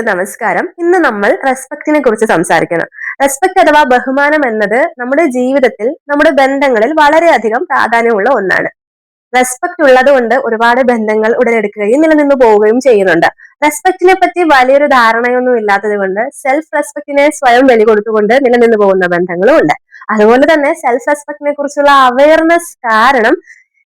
നമസ്കാരം. ഇന്ന് നമ്മൾ റെസ്പെക്റ്റിനെ കുറിച്ച് സംസാരിക്കണം. റെസ്പെക്ട് അഥവാ ബഹുമാനം എന്നത് നമ്മുടെ ജീവിതത്തിൽ, നമ്മുടെ ബന്ധങ്ങളിൽ വളരെയധികം പ്രാധാന്യമുള്ള ഒന്നാണ്. റെസ്പെക്ട് ഉള്ളത് കൊണ്ട് ഒരുപാട് ബന്ധങ്ങൾ ഉടലെടുക്കുകയും നിലനിന്നു പോവുകയും ചെയ്യുന്നുണ്ട്. റെസ്പെക്റ്റിനെ പറ്റി വലിയൊരു ധാരണയൊന്നും ഇല്ലാത്തത് കൊണ്ട് സെൽഫ് റെസ്പെക്റ്റിനെ സ്വയം വെളികൊടുത്തുകൊണ്ട് നിലനിന്നു പോകുന്ന ബന്ധങ്ങളും ഉണ്ട്. അതുപോലെ തന്നെ സെൽഫ് റെസ്പെക്റ്റിനെ കുറിച്ചുള്ള അവയർനെസ് കാരണം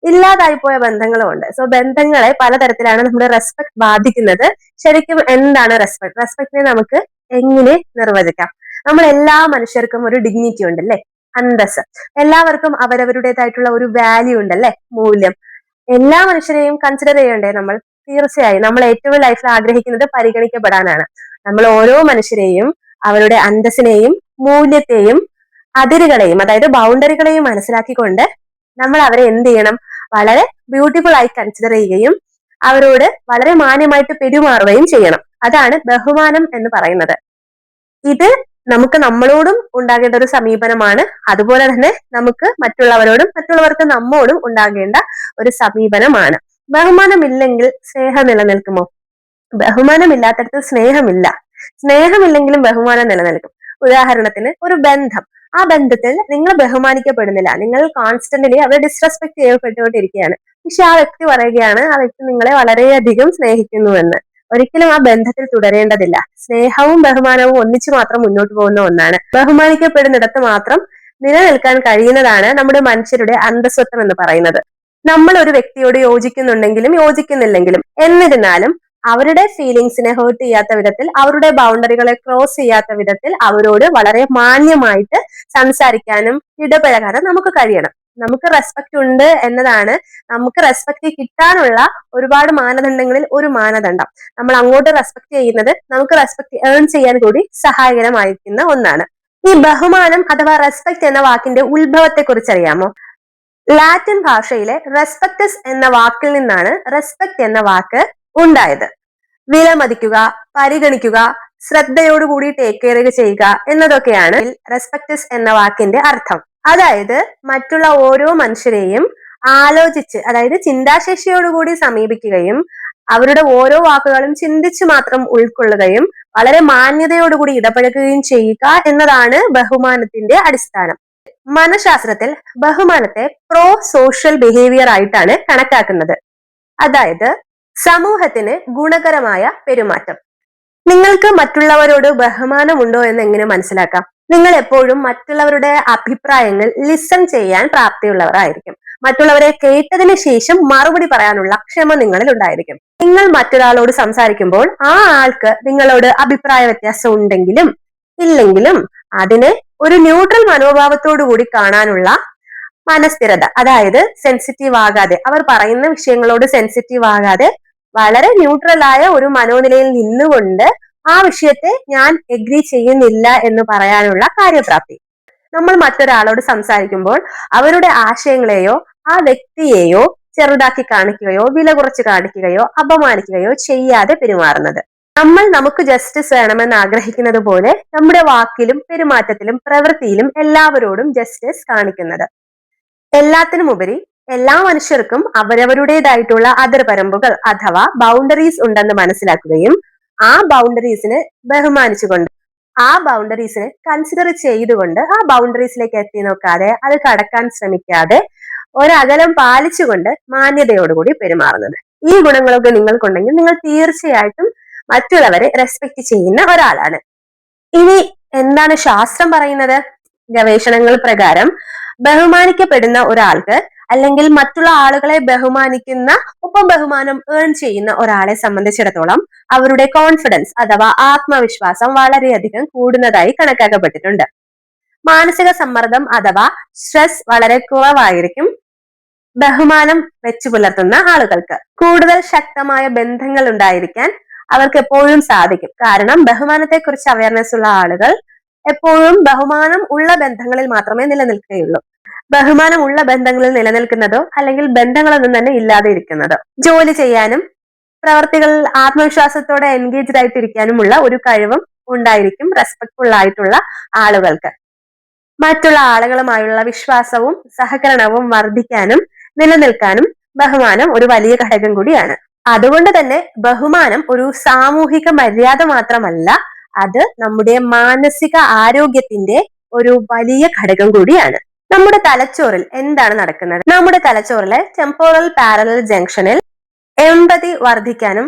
ഇല്ലാതായി പോയ ബന്ധങ്ങളും ഉണ്ട്. സോ ബന്ധങ്ങളെ പലതരത്തിലാണ് നമ്മുടെ റെസ്പെക്ട് ബാധിക്കുന്നത്. ശരിക്കും എന്താണ് റെസ്പെക്ട്? റെസ്പെക്ടിനെ നമുക്ക് എങ്ങനെ നിർവചിക്കാം? നമ്മൾ എല്ലാ മനുഷ്യർക്കും ഒരു ഡിഗ്നിറ്റി ഉണ്ട് അല്ലെ, അന്തസ്. എല്ലാവർക്കും അവരവരുടേതായിട്ടുള്ള ഒരു വാല്യൂ ഉണ്ട് അല്ലെ, മൂല്യം. എല്ലാ മനുഷ്യരെയും കൺസിഡർ ചെയ്യണ്ടേ നമ്മൾ? തീർച്ചയായും നമ്മൾ ഏറ്റവും ലൈഫിൽ ആഗ്രഹിക്കുന്നത് പരിഗണിക്കപ്പെടാനാണ്. നമ്മൾ ഓരോ മനുഷ്യരെയും അവരുടെ അന്തസ്സിനെയും മൂല്യത്തെയും അതിരുകളെയും, അതായത് ബൗണ്ടറികളെയും മനസ്സിലാക്കിക്കൊണ്ട് നമ്മൾ അവരെ എന്ത് ചെയ്യണം? വളരെ ബ്യൂട്ടിഫുൾ ആയി കൺസിഡർ ചെയ്യുകയും അവരോട് വളരെ മാന്യമായിട്ട് പെരുമാറുകയും ചെയ്യണം. അതാണ് ബഹുമാനം എന്ന് പറയുന്നത്. ഇത് നമുക്ക് നമ്മളോടും ഉണ്ടാകേണ്ട ഒരു സമീപനമാണ്. അതുപോലെ തന്നെ നമുക്ക് മറ്റുള്ളവരോടും മറ്റുള്ളവർക്ക് നമ്മോടും ഉണ്ടാകേണ്ട ഒരു സമീപനമാണ്. ബഹുമാനം ഇല്ലെങ്കിൽ സ്നേഹം നിലനിൽക്കുമോ? ബഹുമാനമില്ലാത്തടത്ത് സ്നേഹമില്ല. സ്നേഹമില്ലെങ്കിലും ബഹുമാനം നിലനിൽക്കും. ഉദാഹരണത്തിന് ഒരു ബന്ധം, ആ ബന്ധത്തിൽ നിങ്ങൾ ബഹുമാനിക്കപ്പെടുന്നില്ല, നിങ്ങൾ കോൺസ്റ്റന്റ്ലി അവരെ ഡിസ്റെസ്പെക്ട് ചെയ്യപ്പെട്ടുകൊണ്ടിരിക്കുകയാണ്. പക്ഷെ ആ വ്യക്തി പറയുകയാണ് ആ വ്യക്തി നിങ്ങളെ വളരെയധികം സ്നേഹിക്കുന്നുവെന്ന്. ഒരിക്കലും ആ ബന്ധത്തിൽ തുടരേണ്ടതില്ല. സ്നേഹവും ബഹുമാനവും ഒന്നിച്ചു മാത്രം മുന്നോട്ട് പോകുന്ന ഒന്നാണ്. ബഹുമാനിക്കപ്പെടുന്നിടത്ത് മാത്രം നിലനിൽക്കാൻ കഴിയുന്നതാണ് നമ്മുടെ മനുഷ്യരുടെ അന്തസ്വത്വം എന്ന് പറയുന്നത്. നമ്മൾ ഒരു വ്യക്തിയോട് യോജിക്കുന്നുണ്ടെങ്കിലും യോജിക്കുന്നില്ലെങ്കിലും എന്നിരുന്നാലും അവരുടെ ഫീലിങ്സിനെ ഹേർട്ട് ചെയ്യാത്ത വിധത്തിൽ, അവരുടെ ബൗണ്ടറികളെ ക്രോസ് ചെയ്യാത്ത വിധത്തിൽ അവരോട് വളരെ മാന്യമായിട്ട് സംസാരിക്കാനും ഇടപഴകാനും നമുക്ക് കഴിയണം. നമുക്ക് റെസ്പെക്ട് ഉണ്ട് എന്നതാണ് നമുക്ക് റെസ്പെക്ട് കിട്ടാനുള്ള ഒരുപാട് മാനദണ്ഡങ്ങളിൽ ഒരു മാനദണ്ഡം. നമ്മൾ അങ്ങോട്ട് റെസ്പെക്ട് ചെയ്യുന്നത് നമുക്ക് റെസ്പെക്ട് ഏൺ ചെയ്യാൻ കൂടി സഹായകരമായിരിക്കുന്ന ഒന്നാണ്. ഈ ബഹുമാനം അഥവാ റെസ്പെക്ട് എന്ന വാക്കിന്റെ ഉത്ഭവത്തെ കുറിച്ച് അറിയാമോ? ലാറ്റിൻ ഭാഷയിലെ റെസ്പെക്ടസ് എന്ന വാക്കിൽ നിന്നാണ് റെസ്പെക്ട് എന്ന വാക്ക് ഉണ്ടായത്. വിലമതിക്കുക, പരിഗണിക്കുക, ശ്രദ്ധയോടുകൂടി ടേക്ക് കെയർ ചെയ്യുക എന്നതൊക്കെയാണ് റെസ്പെക്ടസ് എന്ന വാക്കിന്റെ അർത്ഥം. അതായത് മറ്റുള്ള ഓരോ മനുഷ്യരെയും ആലോചിച്ച്, അതായത് ചിന്താശേഷിയോടുകൂടി സമീപിക്കുകയും അവരുടെ ഓരോ വാക്കുകളും ചിന്തിച്ച് മാത്രം ഉൾക്കൊള്ളുകയും വളരെ മാന്യതയോടുകൂടി ഇടപഴകുകയും ചെയ്യുക എന്നതാണ് ബഹുമാനത്തിന്റെ അടിസ്ഥാനം. മനഃശാസ്ത്രത്തിൽ ബഹുമാനത്തെ പ്രോ സോഷ്യൽ ബിഹേവിയർ ആയിട്ടാണ് കണക്കാക്കുന്നത്. അതായത് സമൂഹത്തിന് ഗുണകരമായ പെരുമാറ്റം. നിങ്ങൾക്ക് മറ്റുള്ളവരോട് ബഹുമാനമുണ്ടോ എന്ന് എങ്ങനെ മനസ്സിലാക്കാം? നിങ്ങൾ എപ്പോഴും മറ്റുള്ളവരുടെ അഭിപ്രായങ്ങൾ ലിസൺ ചെയ്യാൻ പ്രാപ്തിയുള്ളവരായിരിക്കും. മറ്റുള്ളവരെ കേട്ടതിന് ശേഷം മറുപടി പറയാനുള്ള ക്ഷമ നിങ്ങളിൽ ഉണ്ടായിരിക്കും. നിങ്ങൾ മറ്റൊരാളോട് സംസാരിക്കുമ്പോൾ ആ ആൾക്ക് നിങ്ങളോട് അഭിപ്രായ വ്യത്യാസം ഉണ്ടെങ്കിലും ഇല്ലെങ്കിലും അതിനെ ഒരു ന്യൂട്രൽ മനോഭാവത്തോടു കൂടി കാണാനുള്ള മനസ്ഥിരത, അതായത് സെൻസിറ്റീവ് ആകാതെ, അവർ പറയുന്ന വിഷയങ്ങളോട് സെൻസിറ്റീവ് ആകാതെ വളരെ ന്യൂട്രലായ ഒരു മനോനിലയിൽ നിന്നുകൊണ്ട് ആ വിഷയത്തെ ഞാൻ എഗ്രി ചെയ്യുന്നില്ല എന്ന് പറയാനുള്ള കാര്യപ്രാപ്തി. നമ്മൾ മറ്റൊരാളോട് സംസാരിക്കുമ്പോൾ അവരുടെ ആശയങ്ങളെയോ ആ വ്യക്തിയെയോ ചെറുതാക്കി കാണിക്കുകയോ വില കുറച്ച് കാണിക്കുകയോ അപമാനിക്കുകയോ ചെയ്യാതെ പെരുമാറുന്നത്. നമ്മൾ നമുക്ക് ജസ്റ്റിസ് വേണമെന്ന് ആഗ്രഹിക്കുന്നത് പോലെ നമ്മുടെ വാക്കിലും പെരുമാറ്റത്തിലും പ്രവൃത്തിയിലും എല്ലാവരോടും ജസ്റ്റിസ് കാണിക്കുന്നത്. എല്ലാത്തിനുമുപരി എല്ലാ മനുഷ്യർക്കും അവരവരുടേതായിട്ടുള്ള അതിർപരമ്പുകൾ അഥവാ ബൗണ്ടറീസ് ഉണ്ടെന്ന് മനസ്സിലാക്കുകയും ആ ബൗണ്ടറീസിനെ ബഹുമാനിച്ചുകൊണ്ട്, ആ ബൗണ്ടറീസിനെ കൺസിഡർ ചെയ്തുകൊണ്ട് ആ ബൗണ്ടറീസിലേക്ക് എത്തി നോക്കാതെ അത് കടക്കാൻ ശ്രമിക്കാതെ ഒരകലം പാലിച്ചുകൊണ്ട് മാന്യതയോടുകൂടി പെരുമാറുന്നത്. ഈ ഗുണങ്ങളൊക്കെ നിങ്ങൾക്കുണ്ടെങ്കിൽ നിങ്ങൾ തീർച്ചയായിട്ടും മറ്റുള്ളവരെ റെസ്പെക്ട് ചെയ്യുന്ന ഒരാളാണ്. ഇനി എന്താണ് ശാസ്ത്രം പറയുന്നത്? ഗവേഷണങ്ങൾ പ്രകാരം ബഹുമാനിക്കപ്പെടുന്ന ഒരാൾക്ക് അല്ലെങ്കിൽ മറ്റുള്ള ആളുകളെ ബഹുമാനിക്കുന്ന ഒപ്പം ബഹുമാനം ഏൺ ചെയ്യുന്ന ഒരാളെ സംബന്ധിച്ചിടത്തോളം അവരുടെ കോൺഫിഡൻസ് അഥവാ ആത്മവിശ്വാസം വളരെയധികം കൂടുന്നതായി കണക്കാക്കപ്പെട്ടിട്ടുണ്ട്. മാനസിക സമ്മർദ്ദം അഥവാ സ്ട്രെസ് വളരെ കുറവായിരിക്കും ബഹുമാനം വെച്ചു പുലർത്തുന്ന ആളുകൾക്ക്. കൂടുതൽ ശക്തമായ ബന്ധങ്ങൾ ഉണ്ടായിരിക്കാൻ അവർക്ക് എപ്പോഴും സാധിക്കും. കാരണം ബഹുമാനത്തെക്കുറിച്ച് അവയർനെസ് ഉള്ള ആളുകൾ എപ്പോഴും ബഹുമാനം ഉള്ള ബന്ധങ്ങളിൽ മാത്രമേ നിലനിൽക്കുകയുള്ളൂ. ബഹുമാനം ഉള്ള ബന്ധങ്ങളിൽ നിലനിൽക്കുന്നതോ അല്ലെങ്കിൽ ബന്ധങ്ങളൊന്നും തന്നെ ഇല്ലാതെ ഇരിക്കുന്നതോ ജോലി ചെയ്യാനും പ്രവർത്തികളിൽ ആത്മവിശ്വാസത്തോടെ എൻഗേജ്ഡ് ആയിട്ടിരിക്കാനുമുള്ള ഒരു കഴിവും ഉണ്ടായിരിക്കും റെസ്പെക്ട്ഫുൾ ആയിട്ടുള്ള ആളുകൾക്ക്. മറ്റുള്ള ആളുകളുമായുള്ള വിശ്വാസവും സഹകരണവും വർദ്ധിക്കാനും നിലനിൽക്കാനും ബഹുമാനം ഒരു വലിയ ഘടകം കൂടിയാണ്. അതുകൊണ്ട് തന്നെ ബഹുമാനം ഒരു സാമൂഹിക മര്യാദ മാത്രമല്ല, അത് നമ്മുടെ മാനസിക ആരോഗ്യത്തിന്റെ ഒരു വലിയ ഘടകം കൂടിയാണ്. നമ്മുടെ തലച്ചോറിൽ എന്താണ് നടക്കുന്നത്? നമ്മുടെ തലച്ചോറിലെ ടെമ്പോറൽ പാരലൽ ജംഗ്ഷനിൽ എമ്പതി വർദ്ധിക്കാനും,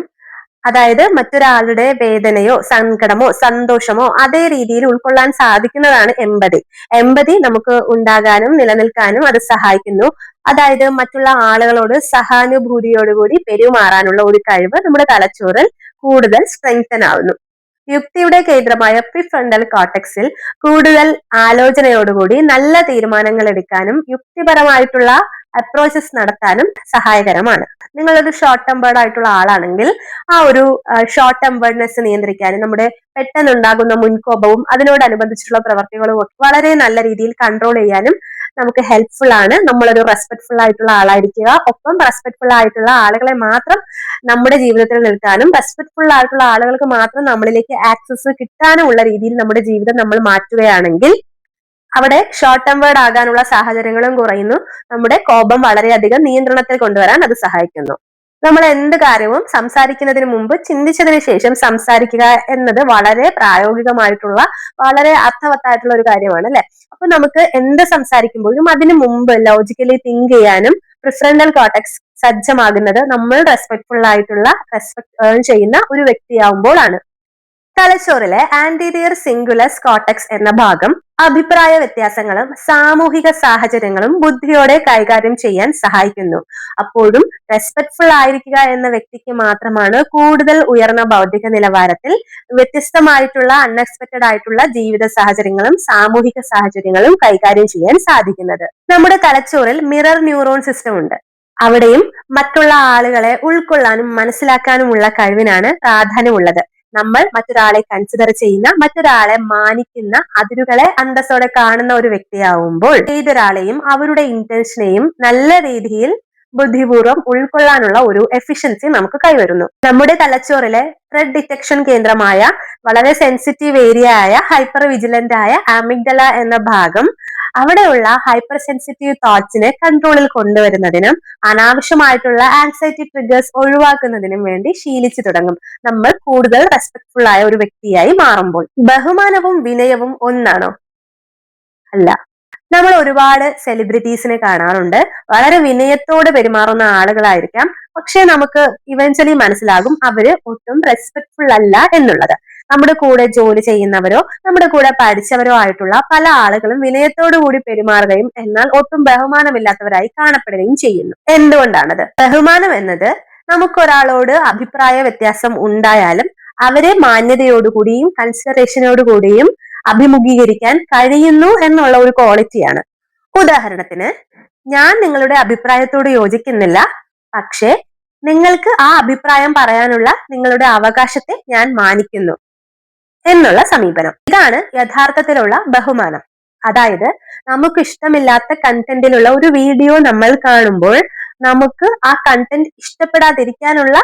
അതായത് മറ്റൊരാളുടെ വേദനയോ സങ്കടമോ സന്തോഷമോ അതേ രീതിയിൽ ഉൾക്കൊള്ളാൻ സാധിക്കുന്നതാണ് എമ്പതി. എമ്പതി നമുക്ക് ഉണ്ടാകാനും നിലനിൽക്കാനും അത് സഹായിക്കുന്നു. അതായത് മറ്റുള്ള ആളുകളോട് സഹാനുഭൂതിയോടുകൂടി പെരുമാറാനുള്ള ഒരു കഴിവ് നമ്മുടെ തലച്ചോറിൽ കൂടുതൽ സ്ട്രെങ്തൻ ആവുന്നു. യുക്തിയുടെ കേന്ദ്രമായ പ്രിഫ്രണ്ടൽ കോർട്ടക്സിൽ കൂടുതൽ ആലോചനയോടുകൂടി നല്ല തീരുമാനങ്ങൾ എടുക്കാനും യുക്തിപരമായിട്ടുള്ള അപ്രോച്ചസ് നടത്താനും സഹായകരമാണ്. നിങ്ങളൊരു ഷോർട്ട് ടെമ്പേർഡ് ആയിട്ടുള്ള ആളാണെങ്കിൽ ആ ഒരു ഷോർട്ട് ടെമ്പേർഡ്നെസ് നിയന്ത്രിക്കാനും നമ്മുടെ പെട്ടെന്നുണ്ടാകുന്ന മുൻകോപവും അതിനോടനുബന്ധിച്ചിട്ടുള്ള പ്രവർത്തികളും ഒക്കെ വളരെ നല്ല രീതിയിൽ കൺട്രോൾ ചെയ്യാനും നമുക്ക് ഹെൽപ്ഫുൾ ആണ്. നമ്മളൊരു റെസ്പെക്ട്ഫുൾ ആയിട്ടുള്ള ആളായിരിക്കുക. ഒപ്പം റെസ്പെക്ട്ഫുൾ ആയിട്ടുള്ള ആളുകളെ മാത്രം നമ്മുടെ ജീവിതത്തിൽ നിൽക്കാനും റെസ്പെക്ട്ഫുൾ ആയിട്ടുള്ള ആളുകൾക്ക് മാത്രം നമ്മളിലേക്ക് ആക്സസ് കിട്ടാനുമുള്ള രീതിയിൽ നമ്മുടെ ജീവിതം നമ്മൾ മാറ്റുകയാണെങ്കിൽ അവിടെ ഷോർട്ട് ടെമ്പേർഡ് ആകാനുള്ള സാഹചര്യങ്ങളും കുറയുന്നു. നമ്മുടെ കോപം വളരെയധികം നിയന്ത്രണത്തിൽ കൊണ്ടുവരാൻ അത് സഹായിക്കുന്നു. നമ്മൾ എന്ത് കാര്യവും സംസാരിക്കുന്നതിന് മുമ്പ് ചിന്തിച്ചതിന് ശേഷം സംസാരിക്കുക എന്നത് വളരെ പ്രായോഗികമായിട്ടുള്ള വളരെ അർത്ഥവത്തായിട്ടുള്ള ഒരു കാര്യമാണ് അല്ലെ. അപ്പൊ നമുക്ക് എന്ത് സംസാരിക്കുമ്പോഴും അതിനു മുമ്പ് ലോജിക്കലി തിങ്ക് ചെയ്യാനും പ്രിഫ്രണ്ടൽ കോർട്ടക്സ് സജ്ജമാകുന്നത് നമ്മൾ റെസ്പെക്ട്ഫുൾ ആയിട്ടുള്ള റെസ്പെക്ട് ഏൺ ചെയ്യുന്ന ഒരു വ്യക്തിയാവുമ്പോഴാണ്. തലച്ചോറിലെ ആന്റീരിയർ സിംഗുലസ് കോർട്ടക്സ് എന്ന ഭാഗം അഭിപ്രായ വ്യത്യാസങ്ങളും സാമൂഹിക സാഹചര്യങ്ങളും ബുദ്ധിയോടെ കൈകാര്യം ചെയ്യാൻ സഹായിക്കുന്നു. അപ്പോഴും റെസ്പെക്ട്ഫുൾ ആയിരിക്കുക എന്ന വ്യക്തിക്ക് മാത്രമാണ് കൂടുതൽ ഉയർന്ന ബൗദ്ധിക നിലവാരത്തിൽ വ്യത്യസ്തമായിട്ടുള്ള അൺഎക്സ്പെക്ടഡ് ആയിട്ടുള്ള ജീവിത സാഹചര്യങ്ങളും സാമൂഹിക സാഹചര്യങ്ങളും കൈകാര്യം ചെയ്യാൻ സാധിക്കുന്നത്. നമ്മുടെ തലച്ചോറിൽ മിറർ ന്യൂറോൺ സിസ്റ്റം ഉണ്ട്. അവിടെയും മറ്റുള്ള ആളുകളെ ഉൾക്കൊള്ളാനും മനസ്സിലാക്കാനുമുള്ള കഴിവിനാണ് പ്രാധാന്യമുള്ളത്. നമ്മൾ മറ്റൊരാളെ കൺസിഡർ ചെയ്യുന്ന, മറ്റൊരാളെ മാനിക്കുന്ന, അതിരുകളെ അന്തസ്സോടെ കാണുന്ന ഒരു വ്യക്തിയാവുമ്പോൾ ഏതൊരാളെയും അവരുടെ ഇന്റൻഷനെയും നല്ല രീതിയിൽ ബുദ്ധിപൂർവ്വം ഉൾക്കൊള്ളാനുള്ള ഒരു എഫിഷ്യൻസി നമുക്ക് കൈവരുന്നു. നമ്മുടെ തലച്ചോറിലെ ത്രെഡ് ഡിറ്റക്ഷൻ കേന്ദ്രമായ വളരെ സെൻസിറ്റീവ് ഏരിയ ആയ ഹൈപ്പർ വിജിലന്റ് ആയ ആമിഗ്ഡല എന്ന ഭാഗം അവിടെയുള്ള ഹൈപ്പർ സെൻസിറ്റീവ് തോട്ട്സിനെ കൺട്രോളിൽ കൊണ്ടുവരുന്നതിനും അനാവശ്യമായിട്ടുള്ള ആൻസൈറ്റി ട്രിഗേഴ്സ് ഒഴിവാക്കുന്നതിനും വേണ്ടി ശീലിച്ചു തുടങ്ങും. നമ്മൾ കൂടുതൽ റെസ്പെക്ട്ഫുൾ ആയ ഒരു വ്യക്തിയായി മാറുമ്പോൾ. ബഹുമാനവും വിനയവും ഒന്നാണോ? അല്ല. നമ്മൾ ഒരുപാട് സെലിബ്രിറ്റീസിനെ കാണാറുണ്ട്. വളരെ വിനയത്തോടെ പെരുമാറുന്ന ആളുകളായിരിക്കാം. പക്ഷെ നമുക്ക് ഇവൻച്വലി മനസ്സിലാകും അവര് ഒട്ടും റെസ്പെക്ട്ഫുൾ അല്ല എന്നുള്ളത്. നമ്മുടെ കൂടെ ജോലി ചെയ്യുന്നവരോ നമ്മുടെ കൂടെ പഠിച്ചവരോ ആയിട്ടുള്ള പല ആളുകളും വിനയത്തോടു കൂടി പെരുമാറുകയും എന്നാൽ ഒട്ടും ബഹുമാനമില്ലാത്തവരായി കാണപ്പെടുകയും ചെയ്യുന്നു. എന്തുകൊണ്ടാണത്? ബഹുമാനം എന്നത് നമുക്കൊരാളോട് അഭിപ്രായ വ്യത്യാസം ഉണ്ടായാലും അവരെ മാന്യതയോടുകൂടിയും കൺസിഡറേഷനോടുകൂടിയും അഭിമുഖീകരിക്കാൻ കഴിയുന്നു എന്നുള്ള ഒരു ക്വാളിറ്റിയാണ്. ഉദാഹരണത്തിന്, ഞാൻ നിങ്ങളുടെ അഭിപ്രായത്തോട് യോജിക്കുന്നില്ല, പക്ഷേ നിങ്ങൾക്ക് ആ അഭിപ്രായം പറയാനുള്ള നിങ്ങളുടെ അവകാശത്തെ ഞാൻ മാനിക്കുന്നു എന്നുള്ള സമീപനം. ഇതാണ് യഥാർത്ഥത്തിലുള്ള ബഹുമാനം. അതായത് നമുക്ക് ഇഷ്ടമില്ലാത്ത കണ്ടന്റിലുള്ള ഒരു വീഡിയോ നമ്മൾ കാണുമ്പോൾ നമുക്ക് ആ കണ്ടന്റ് ഇഷ്ടപ്പെടാതിരിക്കാനുള്ള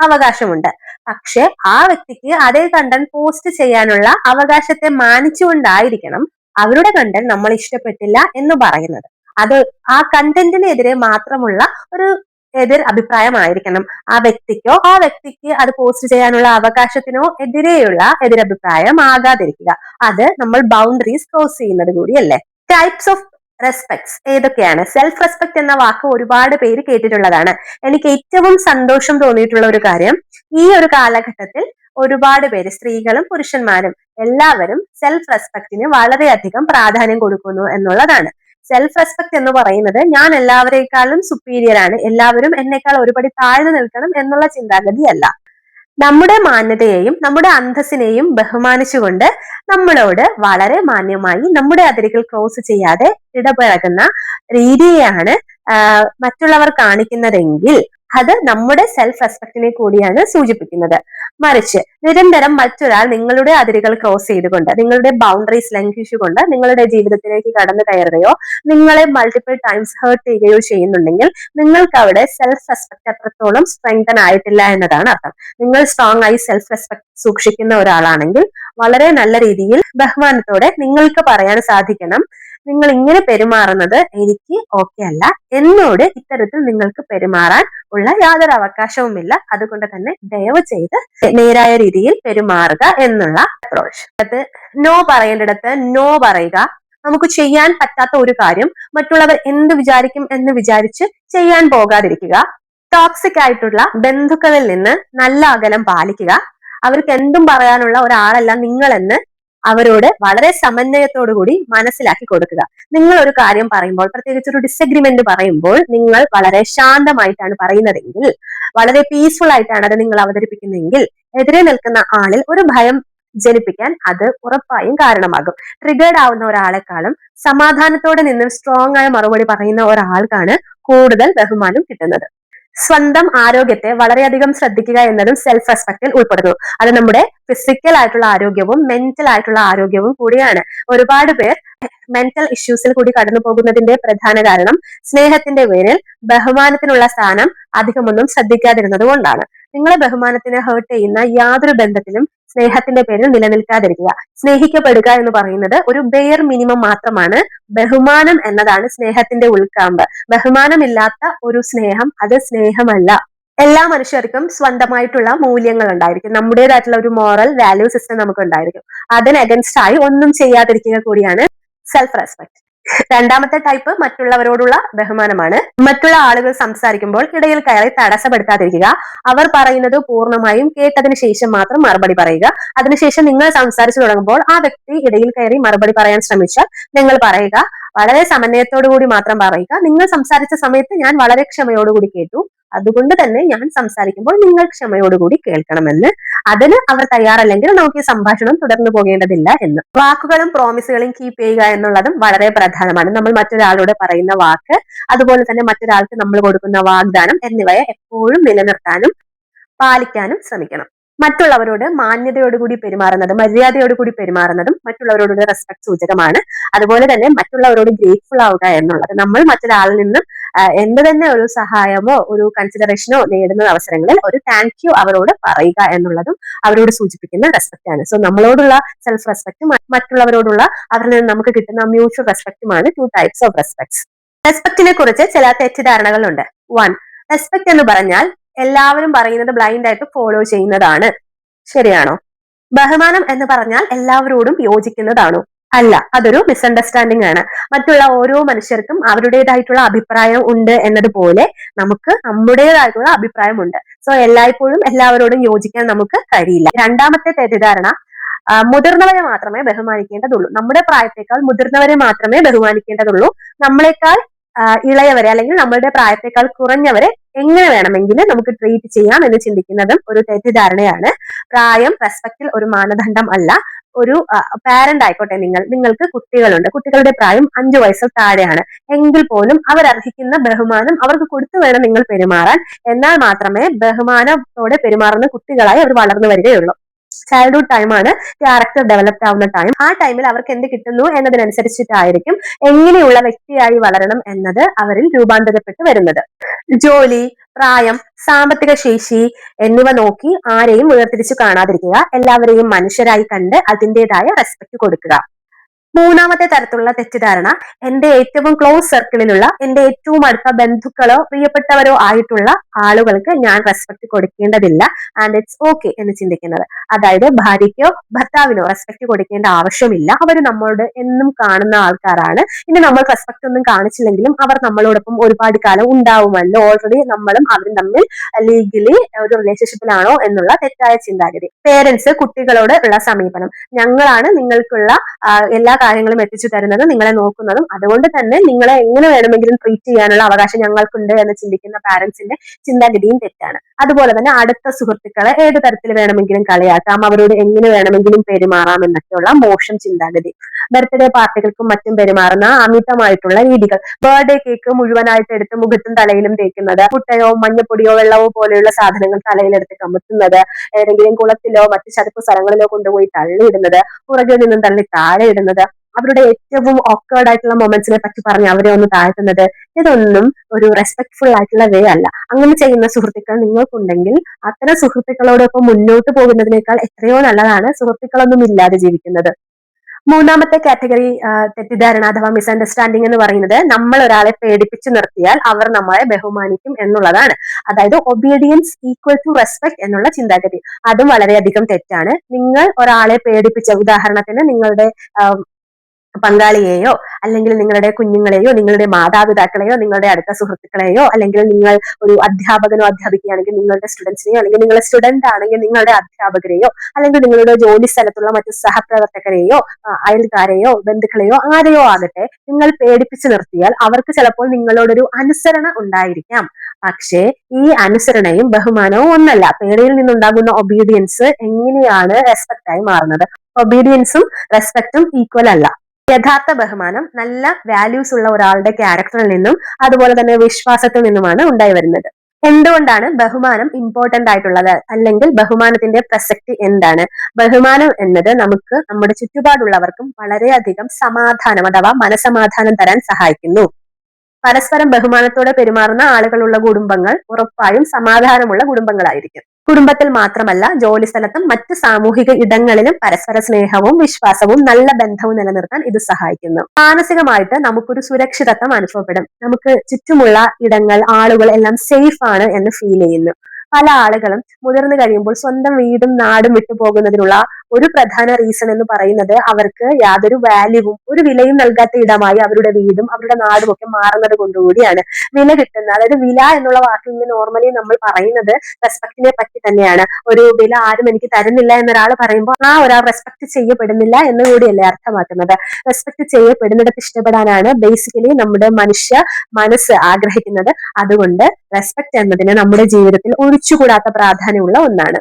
അവകാശമുണ്ട്. പക്ഷെ ആ വ്യക്തിക്ക് അതേ കണ്ടന്റ് പോസ്റ്റ് ചെയ്യാനുള്ള അവകാശത്തെ മാനിച്ചുകൊണ്ടായിരിക്കണം അവരുടെ കണ്ടന്റ് നമ്മൾ ഇഷ്ടപ്പെട്ടില്ല എന്ന് പറയുന്നത്. അത് ആ കണ്ടന്റിനെതിരെ മാത്രമുള്ള ഒരു എതിർ അഭിപ്രായമായിരിക്കണം. ആ വ്യക്തിക്ക് അത് പോസ്റ്റ് ചെയ്യാനുള്ള അവകാശത്തിനോ എതിരെയുള്ള എതിരഭിപ്രായം ആകാതിരിക്കുക. അത് നമ്മൾ ബൗണ്ടറീസ് ക്രോസ് ചെയ്യുന്നത് കൂടിയല്ലേ. ടൈപ്സ് ഓഫ് റെസ്പെക്ട്സ് ഏതൊക്കെയാണ്? സെൽഫ് റെസ്പെക്ട് എന്ന വാക്ക് ഒരുപാട് പേര് കേട്ടിട്ടുള്ളതാണ്. എനിക്ക് ഏറ്റവും സന്തോഷം തോന്നിയിട്ടുള്ള ഒരു കാര്യം, ഈ ഒരു കാലഘട്ടത്തിൽ ഒരുപാട് പേര്, സ്ത്രീകളും പുരുഷന്മാരും എല്ലാവരും സെൽഫ് റെസ്പെക്റ്റിന് വളരെയധികം പ്രാധാന്യം കൊടുക്കുന്നു എന്നുള്ളതാണ്. സെൽഫ് റെസ്പെക്ട് എന്ന് പറയുന്നത് ഞാൻ എല്ലാവരേക്കാളും സുപ്പീരിയർ ആണ്, എല്ലാവരും എന്നെക്കാൾ ഒരുപടി താഴ്ന്നു നിൽക്കണം എന്നുള്ള ചിന്താഗതിയല്ല. നമ്മുടെ മാന്യതയെയും നമ്മുടെ അന്തസ്സിനെയും ബഹുമാനിച്ചുകൊണ്ട് നമ്മളോട് വളരെ മാന്യമായി നമ്മുടെ അതിരുകൾ ക്രോസ് ചെയ്യാതെ ഇടപഴകുന്ന രീതിയാണ് മറ്റുള്ളവർ കാണിക്കുന്നതെങ്കിൽ അത് നമ്മുടെ സെൽഫ് റെസ്പെക്റ്റിനെ കൂടിയാണ് സൂചിപ്പിക്കുന്നത്. മറിച്ച് നിരന്തരം മറ്റൊരാൾ നിങ്ങളുടെ അതിരുകൾ ക്രോസ് ചെയ്തുകൊണ്ട്, നിങ്ങളുടെ ബൗണ്ടറീസ് ലംഘിച്ചുകൊണ്ട് നിങ്ങളുടെ ജീവിതത്തിലേക്ക് കടന്നു കയറുകയോ നിങ്ങളെ മൾട്ടിപ്പിൾ ടൈംസ് ഹേർട്ട് ചെയ്യുകയോ ചെയ്യുന്നുണ്ടെങ്കിൽ നിങ്ങൾക്ക് അവിടെ സെൽഫ് റെസ്പെക്ട് അത്രത്തോളം സ്ട്രെങ്തൻ ആയിട്ടില്ല എന്നതാണ് അർത്ഥം. നിങ്ങൾ സ്ട്രോങ് ആയി സെൽഫ് റെസ്പെക്ട് സൂക്ഷിക്കുന്ന ഒരാളാണെങ്കിൽ വളരെ നല്ല രീതിയിൽ ബഹുമാനത്തോടെ നിങ്ങൾക്ക് പറയാൻ സാധിക്കണം, നിങ്ങൾ ഇങ്ങനെ പെരുമാറുന്നത് എനിക്ക് ഓക്കെ അല്ല, എന്നോട് ഇത്തരത്തിൽ നിങ്ങൾക്ക് പെരുമാറാൻ ഉള്ള യാതൊരു അവകാശവുമില്ല, അതുകൊണ്ട് തന്നെ ദയവ് ചെയ്ത് നേരായ രീതിയിൽ പെരുമാറുക എന്നുള്ള അപ്രോച്ച്. അത് നോ പറയേണ്ടിടത്ത് നോ പറയുക. നമുക്ക് ചെയ്യാൻ പറ്റാത്ത ഒരു കാര്യം മറ്റുള്ളവർ എന്ത് വിചാരിക്കും എന്ന് വിചാരിച്ച് ചെയ്യാൻ പോകാതിരിക്കുക. ടോക്സിക് ആയിട്ടുള്ള ബന്ധുക്കളിൽ നിന്ന് നല്ല അകലം പാലിക്കുക. അവർക്ക് എന്തും പറയാനുള്ള ഒരാളല്ല നിങ്ങളെന്ന് അവരോട് വളരെ സമന്വയത്തോടു കൂടി മനസ്സിലാക്കി കൊടുക്കുക. നിങ്ങൾ ഒരു കാര്യം പറയുമ്പോൾ, പ്രത്യേകിച്ച് ഒരു ഡിസഗ്രിമെന്റ് പറയുമ്പോൾ, നിങ്ങൾ വളരെ ശാന്തമായിട്ടാണ് പറയുന്നതെങ്കിൽ, വളരെ പീസ്ഫുൾ ആയിട്ടാണ് അത് നിങ്ങൾ അവതരിപ്പിക്കുന്നതെങ്കിൽ, എതിരെ നിൽക്കുന്ന ആളിൽ ഒരു ഭയം ജനിപ്പിക്കാൻ അത് ഉറപ്പായും കാരണമാകും. ട്രിഗേർഡ് ആവുന്ന ഒരാളെക്കാളും സമാധാനത്തോടെ നിന്ന് സ്ട്രോങ് ആയ മറുപടി പറയുന്ന ഒരാൾക്കാണ് കൂടുതൽ ബഹുമാനം കിട്ടുന്നത്. സ്വന്തം ആരോഗ്യത്തെ വളരെയധികം ശ്രദ്ധിക്കുക എന്നതും സെൽഫ് റെസ്പെക്റ്റിൽ ഉൾപ്പെടുന്നു. അത് നമ്മുടെ ഫിസിക്കൽ ആയിട്ടുള്ള ആരോഗ്യവും മെന്റൽ ആയിട്ടുള്ള ആരോഗ്യവും കൂടിയാണ്. ഒരുപാട് പേർ മെന്റൽ ഇഷ്യൂസിൽ കൂടി കടന്നു പോകുന്നതിന്റെ പ്രധാന കാരണം സ്നേഹത്തിന്റെ പേരിൽ ബഹുമാനത്തിനുള്ള സ്ഥാനം അധികമൊന്നും ശ്രദ്ധിക്കാതിരുന്നത് കൊണ്ടാണ്. നിങ്ങളെ ബഹുമാനത്തിന് ഹേർട്ട് ചെയ്യുന്ന യാതൊരു ബന്ധത്തിലും സ്നേഹത്തിന്റെ പേരിൽ നിലനിൽക്കാതിരിക്കുക. സ്നേഹിക്കപ്പെടുക എന്ന് പറയുന്നത് ഒരു ബെയർ മിനിമം മാത്രമാണ്. ബഹുമാനം എന്നതാണ് സ്നേഹത്തിന്റെ ഉൾക്കാമ്പ്. ബഹുമാനമില്ലാത്ത ഒരു സ്നേഹം അത് സ്നേഹമല്ല. എല്ലാ മനുഷ്യർക്കും സ്വന്തമായിട്ടുള്ള മൂല്യങ്ങൾ ഉണ്ടായിരിക്കും. നമ്മുടേതായിട്ടുള്ള ഒരു മോറൽ വാല്യൂ സിസ്റ്റം നമുക്ക് ഉണ്ടായിരിക്കും. അതിന് അഗൻസ്റ്റ് ആയി ഒന്നും ചെയ്യാതിരിക്കുക കൂടിയാണ് സെൽഫ് റെസ്പെക്ട്. രണ്ടാമത്തെ ടൈപ്പ് മറ്റുള്ളവരോടുള്ള ബഹുമാനമാണ്. മറ്റുള്ള ആളുകൾ സംസാരിക്കുമ്പോൾ ഇടയിൽ കയറി തടസ്സപ്പെടുത്താതിരിക്കുക. അവർ പറയുന്നത് പൂർണ്ണമായും കേട്ടതിന് ശേഷം മാത്രം മറുപടി പറയുക. അതിനുശേഷം നിങ്ങൾ സംസാരിച്ചു തുടങ്ങുമ്പോൾ ആ വ്യക്തി ഇടയിൽ കയറി മറുപടി പറയാൻ ശ്രമിച്ചാൽ നിങ്ങൾ പറയുക, വളരെ സമന്വയത്തോടു കൂടി മാത്രം പറയുക, നിങ്ങൾ സംസാരിച്ച സമയത്ത് ഞാൻ വളരെ ക്ഷമയോടുകൂടി കേട്ടു, അതുകൊണ്ട് തന്നെ ഞാൻ സംസാരിക്കുമ്പോൾ നിങ്ങൾ ക്ഷമയോടുകൂടി കേൾക്കണമെന്ന്. അതിന് അവർ തയ്യാറല്ലെങ്കിൽ നമുക്ക് ഈ സംഭാഷണം തുടർന്നു പോകേണ്ടതില്ല എന്ന്. വാക്കുകളും പ്രോമിസുകളും കീപ്പ് ചെയ്യുക എന്നുള്ളതും വളരെ പ്രധാനമാണ്. നമ്മൾ മറ്റൊരാളോട് പറയുന്ന വാക്ക്, അതുപോലെ തന്നെ മറ്റൊരാൾക്ക് നമ്മൾ കൊടുക്കുന്ന വാഗ്ദാനം എന്നിവയെ എപ്പോഴും നിലനിർത്താനും പാലിക്കാനും ശ്രമിക്കണം. മറ്റുള്ളവരോട് മാന്യതയോടുകൂടി പെരുമാറുന്നതും മര്യാദയോടുകൂടി പെരുമാറുന്നതും മറ്റുള്ളവരോടുള്ള റെസ്പെക്ട് സൂചകമാണ്. അതുപോലെ തന്നെ മറ്റുള്ളവരോട് ഗ്രേറ്റ്ഫുൾ ആവുക എന്നുള്ളത്, നമ്മൾ മറ്റൊരാളിൽ നിന്നും എന്ത് തന്നെ ഒരു സഹായമോ ഒരു കൺസിഡറേഷനോ നേടുന്ന അവസരങ്ങളിൽ ഒരു താങ്ക് യു അവരോട് പറയുക എന്നുള്ളതും അവരോട് സൂചിപ്പിക്കുന്ന റെസ്പെക്ട് ആണ്. സോ നമ്മളോടുള്ള സെൽഫ് റെസ്പെക്റ്റും മറ്റുള്ളവരോടുള്ള അവരിൽ നിന്ന് നമുക്ക് കിട്ടുന്ന മ്യൂച്വൽ റെസ്പെക്റ്റുമാണ് 2 types ഓഫ് റെസ്പെക്ട്സ്. റെസ്പെക്റ്റിനെ കുറിച്ച് ചില തെറ്റിദ്ധാരണകളുണ്ട്. 1. റെസ്പെക്ട് എന്ന് പറഞ്ഞാൽ എല്ലാവരും പറയുന്നത് ബ്ലൈൻഡ് ആയിട്ട് ഫോളോ ചെയ്യുന്നതാണ്. ശരിയാണോ? ബഹുമാനം എന്ന് പറഞ്ഞാൽ എല്ലാവരോടും യോജിക്കുന്നതാണോ? അല്ല, അതൊരു മിസ്അണ്ടർസ്റ്റാൻഡിംഗ് ആണ്. മറ്റുള്ള ഓരോ മനുഷ്യർക്കും അവരുടേതായിട്ടുള്ള അഭിപ്രായം ഉണ്ട് എന്നതുപോലെ നമുക്ക് നമ്മുടേതായിട്ടുള്ള അഭിപ്രായമുണ്ട്. സോ എല്ലായ്പ്പോഴും എല്ലാവരോടും യോജിക്കാൻ നമുക്ക് കഴിയില്ല. രണ്ടാമത്തെ തെറ്റിദ്ധാരണ, മുതിർന്നവരെ മാത്രമേ ബഹുമാനിക്കേണ്ടതുള്ളൂ. നമ്മുടെ പ്രായത്തേക്കാൾ മുതിർന്നവരെ മാത്രമേ ബഹുമാനിക്കേണ്ടതുള്ളൂ. നമ്മളെക്കാൾ ഇളയവരെ അല്ലെങ്കിൽ നമ്മളുടെ പ്രായത്തേക്കാൾ കുറഞ്ഞവരെ എങ്ങനെ വേണമെങ്കിലും നമുക്ക് ട്രീറ്റ് ചെയ്യാം എന്ന് ചിന്തിക്കുന്നതും ഒരു തെറ്റിദ്ധാരണയാണ്. പ്രായം റെസ്പെക്റ്റിൽ ഒരു മാനദണ്ഡം അല്ല. ഒരു പാരന്റ് ആയിക്കോട്ടെ, നിങ്ങൾക്ക് കുട്ടികളുണ്ട്, കുട്ടികളുടെ പ്രായം 5 വയസ്സിൽ താഴെയാണ് എങ്കിൽ പോലും അവരർഹിക്കുന്ന ബഹുമാനം അവർക്ക് കൊടുത്തു വേണം നിങ്ങൾ പെരുമാറാൻ. എന്നാൽ മാത്രമേ ബഹുമാനത്തോടെ പെരുമാറുന്ന കുട്ടികളായി അവർ വളർന്നു വരികയുള്ളൂ. ചൈൽഡ്ഹുഡ് ടൈമാണ് ക്യാരക്ടർ ഡെവലപ്ഡ് ആവുന്ന ടൈം. ആ ടൈമിൽ അവർക്ക് എന്ത് കിട്ടുന്നു എന്നതിനനുസരിച്ചിട്ടായിരിക്കും എങ്ങനെയുള്ള വ്യക്തിയായി വളരണം എന്നത് അവരിൽ രൂപാന്തരപ്പെട്ട് വരുന്നത്. ജോലി, പ്രായം, സാമ്പത്തിക ശേഷി എന്നിവ നോക്കി ആരെയും വേർതിരിച്ചു കാണാതിരിക്കുക. എല്ലാവരെയും മനുഷ്യരായി കണ്ട് അതിൻ്റെതായ റെസ്പെക്ട് കൊടുക്കുക. മൂന്നാമത്തെ തരത്തിലുള്ള തെറ്റിദ്ധാരണ, എന്റെ ഏറ്റവും ക്ലോസ് സർക്കിളിലുള്ള എന്റെ ഏറ്റവും അടുത്ത ബന്ധുക്കളോ പ്രിയപ്പെട്ടവരോ ആയിട്ടുള്ള ആളുകൾക്ക് ഞാൻ റെസ്പെക്ട് കൊടുക്കേണ്ടതില്ല ആൻഡ് ഇറ്റ്സ് ഓക്കെ എന്ന് ചിന്തിക്കുന്നത്. അതായത് ഭാര്യയ്ക്കോ ഭർത്താവിനോ റെസ്പെക്ട് കൊടുക്കേണ്ട ആവശ്യമില്ല, അവർ നമ്മളോട് എന്നും കാണുന്ന ആൾക്കാരാണ്, ഇനി നമ്മൾ റെസ്പെക്ട് ഒന്നും കാണിച്ചില്ലെങ്കിലും അവർ നമ്മളോടൊപ്പം ഒരുപാട് കാലം ഉണ്ടാവുമല്ലോ, ഓൾറെഡി നമ്മളും അവരും തമ്മിൽ ലീഗലി ഒരു റിലേഷൻഷിപ്പിലാണോ എന്നുള്ള തെറ്റായ ചിന്താഗതി. പേരൻസ് കുട്ടികളോട് ഉള്ള സമീപനം, ഞങ്ങളാണ് നിങ്ങൾക്കുള്ള എല്ലാ കാര്യങ്ങളും എത്തിച്ചു തരുന്നതും നിങ്ങളെ നോക്കുന്നതും, അതുകൊണ്ട് തന്നെ നിങ്ങളെ എങ്ങനെ വേണമെങ്കിലും ട്രീറ്റ് ചെയ്യാനുള്ള അവകാശം ഞങ്ങൾക്കുണ്ട് എന്ന് ചിന്തിക്കുന്ന പാരന്റ്സിന്റെ ചിന്താഗതിയും തെറ്റാണ്. അതുപോലെ തന്നെ അടുത്ത സുഹൃത്തുക്കളെ ഏത് തരത്തിൽ വേണമെങ്കിലും കളിയാക്കാം, അവരോട് എങ്ങനെ വേണമെങ്കിലും പെരുമാറാം എന്നൊക്കെയുള്ള മോശം ചിന്താഗതി. ബർത്ത്ഡേ പാർട്ടികൾക്കും മറ്റും പെരുമാറുന്ന അമിതമായിട്ടുള്ള രീതികൾ, ബർത്ത്ഡേ കേക്ക് മുഴുവനായിട്ട് എടുത്ത് മുഖത്തും തലയിലും തേക്കുന്നത്, മുട്ടയോ മഞ്ഞപ്പൊടിയോ വെള്ളമോ പോലെയുള്ള സാധനങ്ങൾ തലയിലെടുത്ത് കമുത്തുന്നത്, ഏതെങ്കിലും കുളത്തിലോ മറ്റു ചതുപ്പ് സ്ഥലങ്ങളിലോ കൊണ്ടുപോയി തള്ളിയിടുന്നത്, പുറകിൽ നിന്നും തള്ളി താഴെ ഇടുന്നത്, അവരുടെ ഏറ്റവും ഓക്കേർഡ് ആയിട്ടുള്ള മൊമെന്റ്സിനെ പറ്റി പറഞ്ഞ് അവരെ ഒന്ന് താഴ്ത്തുന്നത്, ഇതൊന്നും ഒരു റെസ്പെക്ട്ഫുൾ ആയിട്ടുള്ള വേ അല്ല. അങ്ങനെ ചെയ്യുന്ന സുഹൃത്തുക്കൾ നിങ്ങൾക്കുണ്ടെങ്കിൽ അത്തരം സുഹൃത്തുക്കളോടൊപ്പം മുന്നോട്ട് പോകുന്നതിനേക്കാൾ എത്രയോ നല്ലതാണ് സുഹൃത്തുക്കളൊന്നും ഇല്ലാതെ ജീവിക്കുന്നത്. മൂന്നാമത്തെ കാറ്റഗറി തെറ്റിദ്ധാരണ അഥവാ മിസ്അണ്ടർസ്റ്റാൻഡിംഗ് എന്ന് പറയുന്നത്, നമ്മൾ ഒരാളെ പേടിപ്പിച്ചു നിർത്തിയാൽ അവർ നമ്മളെ ബഹുമാനിക്കും എന്നുള്ളതാണ്. അതായത് ഒബീഡിയൻസ് ഈക്വൽ ടു റെസ്പെക്ട് എന്നുള്ള ചിന്താഗതി. അതും വളരെയധികം തെറ്റാണ്. നിങ്ങൾ ഒരാളെ പേടിപ്പിച്ച, ഉദാഹരണത്തിന് നിങ്ങളുടെ പങ്കാളിയെയോ അല്ലെങ്കിൽ നിങ്ങളുടെ കുഞ്ഞുങ്ങളെയോ നിങ്ങളുടെ മാതാപിതാക്കളെയോ നിങ്ങളുടെ അടുത്ത സുഹൃത്തുക്കളെയോ അല്ലെങ്കിൽ നിങ്ങൾ ഒരു അധ്യാപകനോ അധ്യാപികയാണെങ്കിൽ നിങ്ങളുടെ സ്റ്റുഡൻസിനെയോ അല്ലെങ്കിൽ നിങ്ങളുടെ സ്റ്റുഡന്റ് ആണെങ്കിൽ നിങ്ങളുടെ അധ്യാപകരെയോ അല്ലെങ്കിൽ നിങ്ങളുടെ ജോലി സ്ഥലത്തുള്ള മറ്റു സഹപ്രവർത്തകരെയോ അയൽക്കാരെയോ ബന്ധുക്കളെയോ ആരെയോ ആകട്ടെ നിങ്ങൾ പേടിപ്പിച്ചു നിർത്തിയാൽ അവർക്ക് ചിലപ്പോൾ നിങ്ങളോടൊരു അനുസരണ ഉണ്ടായിരിക്കാം. പക്ഷേ ഈ അനുസരണയും ബഹുമാനവും ഒന്നല്ല. പേടിയിൽ നിന്നുണ്ടാകുന്ന ഒബീഡിയൻസ് എങ്ങനെയാണ് റെസ്പെക്ട് ആയി മാറുന്നത്? ഒബീഡിയൻസും റെസ്പെക്റ്റും ഈക്വൽ അല്ല. യഥാർത്ഥ ബഹുമാനം നല്ല വാല്യൂസ് ഉള്ള ഒരാളുടെ ക്യാരക്ടറിൽ നിന്നും അതുപോലെ തന്നെ വിശ്വാസത്തിൽ നിന്നുമാണ് ഉണ്ടായി വരുന്നത്. എന്തുകൊണ്ടാണ് ബഹുമാനം ഇമ്പോർട്ടന്റ് ആയിട്ടുള്ളത്, അല്ലെങ്കിൽ ബഹുമാനത്തിന്റെ പ്രസക്തി എന്താണ്? ബഹുമാനം എന്നത് നമുക്ക് നമ്മുടെ ചുറ്റുപാടുള്ളവർക്കും വളരെയധികം സമാധാനം അഥവാ മനസമാധാനം തരാൻ സഹായിക്കുന്നു. പരസ്പരം ബഹുമാനത്തോടെ പെരുമാറുന്ന ആളുകളുള്ള കുടുംബങ്ങൾ ഉറപ്പായും സമാധാനമുള്ള കുടുംബങ്ങളായിരിക്കും. കുടുംബത്തിൽ മാത്രമല്ല, ജോലി സ്ഥലത്തും മറ്റ് സാമൂഹിക ഇടങ്ങളിലും പരസ്പര സ്നേഹവും വിശ്വാസവും നല്ല ബന്ധവും നിലനിർത്താൻ ഇത് സഹായിക്കുന്നു. മാനസികമായിട്ട് നമുക്കൊരു സുരക്ഷിതത്വം അനുഭവപ്പെടും. നമുക്ക് ചുറ്റുമുള്ള ഇടങ്ങൾ, ആളുകൾ എല്ലാം സേഫ് ആണ് എന്ന് ഫീൽ ചെയ്യുന്നു. പല ആളുകളും മുതിർന്നു കഴിയുമ്പോൾ സ്വന്തം വീടും നാടും വിട്ടു പോകുന്നതിനുള്ള ഒരു പ്രധാന റീസൺ എന്ന് പറയുന്നത് അവർക്ക് യാതൊരു വാല്യൂവും ഒരു വിലയും നൽകാത്ത ഇടമായി അവരുടെ വീടും അവരുടെ നാടും ഒക്കെ മാറുന്നത് കൊണ്ടുകൂടിയാണ്. വില കിട്ടുന്ന, അതായത് വില എന്നുള്ള വാക്കിൽ നിന്ന് നോർമലി നമ്മൾ പറയുന്നത് റെസ്പെക്റ്റിനെ പറ്റി തന്നെയാണ്. ഒരു വില ആരും എനിക്ക് തരുന്നില്ല എന്നൊരാൾ പറയുമ്പോൾ ആ ഒരാൾ റെസ്പെക്ട് ചെയ്യപ്പെടുന്നില്ല എന്ന് കൂടിയല്ലേ അർത്ഥമാക്കുന്നത്. റെസ്പെക്ട് ചെയ്യപ്പെടുന്നിടത്ത് ഇഷ്ടപ്പെടാനാണ് ബേസിക്കലി നമ്മുടെ മനുഷ്യ മനസ്സ് ആഗ്രഹിക്കുന്നത്. അതുകൊണ്ട് റെസ്പെക്ട് എന്നതിന് നമ്മുടെ ജീവിതത്തിൽ ഒഴിച്ചുകൂടാത്ത പ്രാധാന്യമുള്ള ഒന്നാണ്.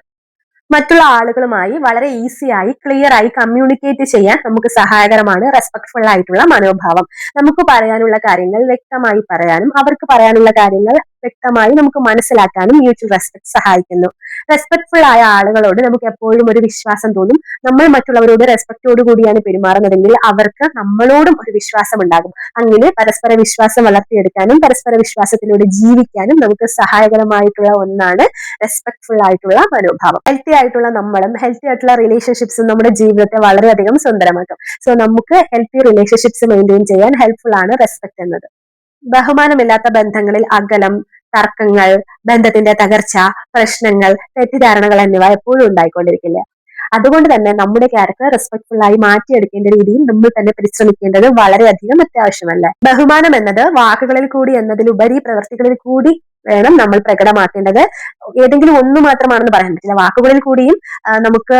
മറ്റുള്ള ആളുകളുമായി വളരെ ഈസിയായി ക്ലിയർ ആയി കമ്മ്യൂണിക്കേറ്റ് ചെയ്യാൻ നമുക്ക് സഹായകരമാണ് റെസ്പെക്ട്ഫുൾ ആയിട്ടുള്ള മനോഭാവം. നമുക്ക് പറയാനുള്ള കാര്യങ്ങൾ വ്യക്തമായി പറയാനും അവർക്ക് പറയാനുള്ള കാര്യങ്ങൾ വ്യക്തമായി നമുക്ക് മനസ്സിലാക്കാനും മ്യൂച്വൽ റെസ്പെക്ട് സഹായിക്കുന്നു. റെസ്പെക്ട്ഫുൾ ആയ ആളുകളോട് നമുക്ക് എപ്പോഴും ഒരു വിശ്വാസം തോന്നും. നമ്മൾ മറ്റുള്ളവരോട് റെസ്പെക്റ്റോട് കൂടിയാണ് പെരുമാറുന്നതെങ്കിൽ അവർക്ക് നമ്മളോടും ഒരു വിശ്വാസം ഉണ്ടാകും. അങ്ങനെ പരസ്പര വിശ്വാസം വളർത്തിയെടുക്കാനും പരസ്പര വിശ്വാസത്തിലൂടെ ജീവിക്കാനും നമുക്ക് സഹായകരമായിട്ടുള്ള ഒന്നാണ് റെസ്പെക്ട്ഫുൾ ആയിട്ടുള്ള മനോഭാവം. ഹെൽത്തി ആയിട്ടുള്ള നമ്മളും ഹെൽത്തി ആയിട്ടുള്ള റിലേഷൻഷിപ്സും നമ്മുടെ ജീവിതത്തെ വളരെയധികം സുന്ദരമാക്കും. സോ നമുക്ക് ഹെൽത്തി റിലേഷൻഷിപ്സ് മെയിൻറ്റെയിൻ ചെയ്യാൻ ഹെൽപ്ഫുൾ ആണ് റെസ്പെക്ട് എന്നത്. ബഹുമാനമില്ലാത്ത ബന്ധങ്ങളിൽ അകലം, തർക്കങ്ങൾ, ബന്ധത്തിന്റെ തകർച്ച, പ്രശ്നങ്ങൾ, തെറ്റിദ്ധാരണകൾ എന്നിവ എപ്പോഴും ഉണ്ടായിക്കൊണ്ടിരിക്കില്ല. അതുകൊണ്ട് തന്നെ നമ്മുടെ ക്യാരക്ടർ റെസ്പെക്ട്ഫുൾ ആയി മാറ്റിയെടുക്കേണ്ട രീതിയിൽ നമ്മൾ തന്നെ പരിശ്രമിക്കേണ്ടത് വളരെയധികം അത്യാവശ്യമല്ലേ. ബഹുമാനം എന്നത് വാക്കുകളിൽ കൂടി എന്നതിലുപരി പ്രവൃത്തികളിൽ കൂടി വേണം നമ്മൾ പ്രകടമാക്കേണ്ടത്. ഏതെങ്കിലും ഒന്ന് മാത്രമാണെന്ന് പറയാൻ പറ്റില്ല. വാക്കുകളിൽ കൂടിയും നമുക്ക്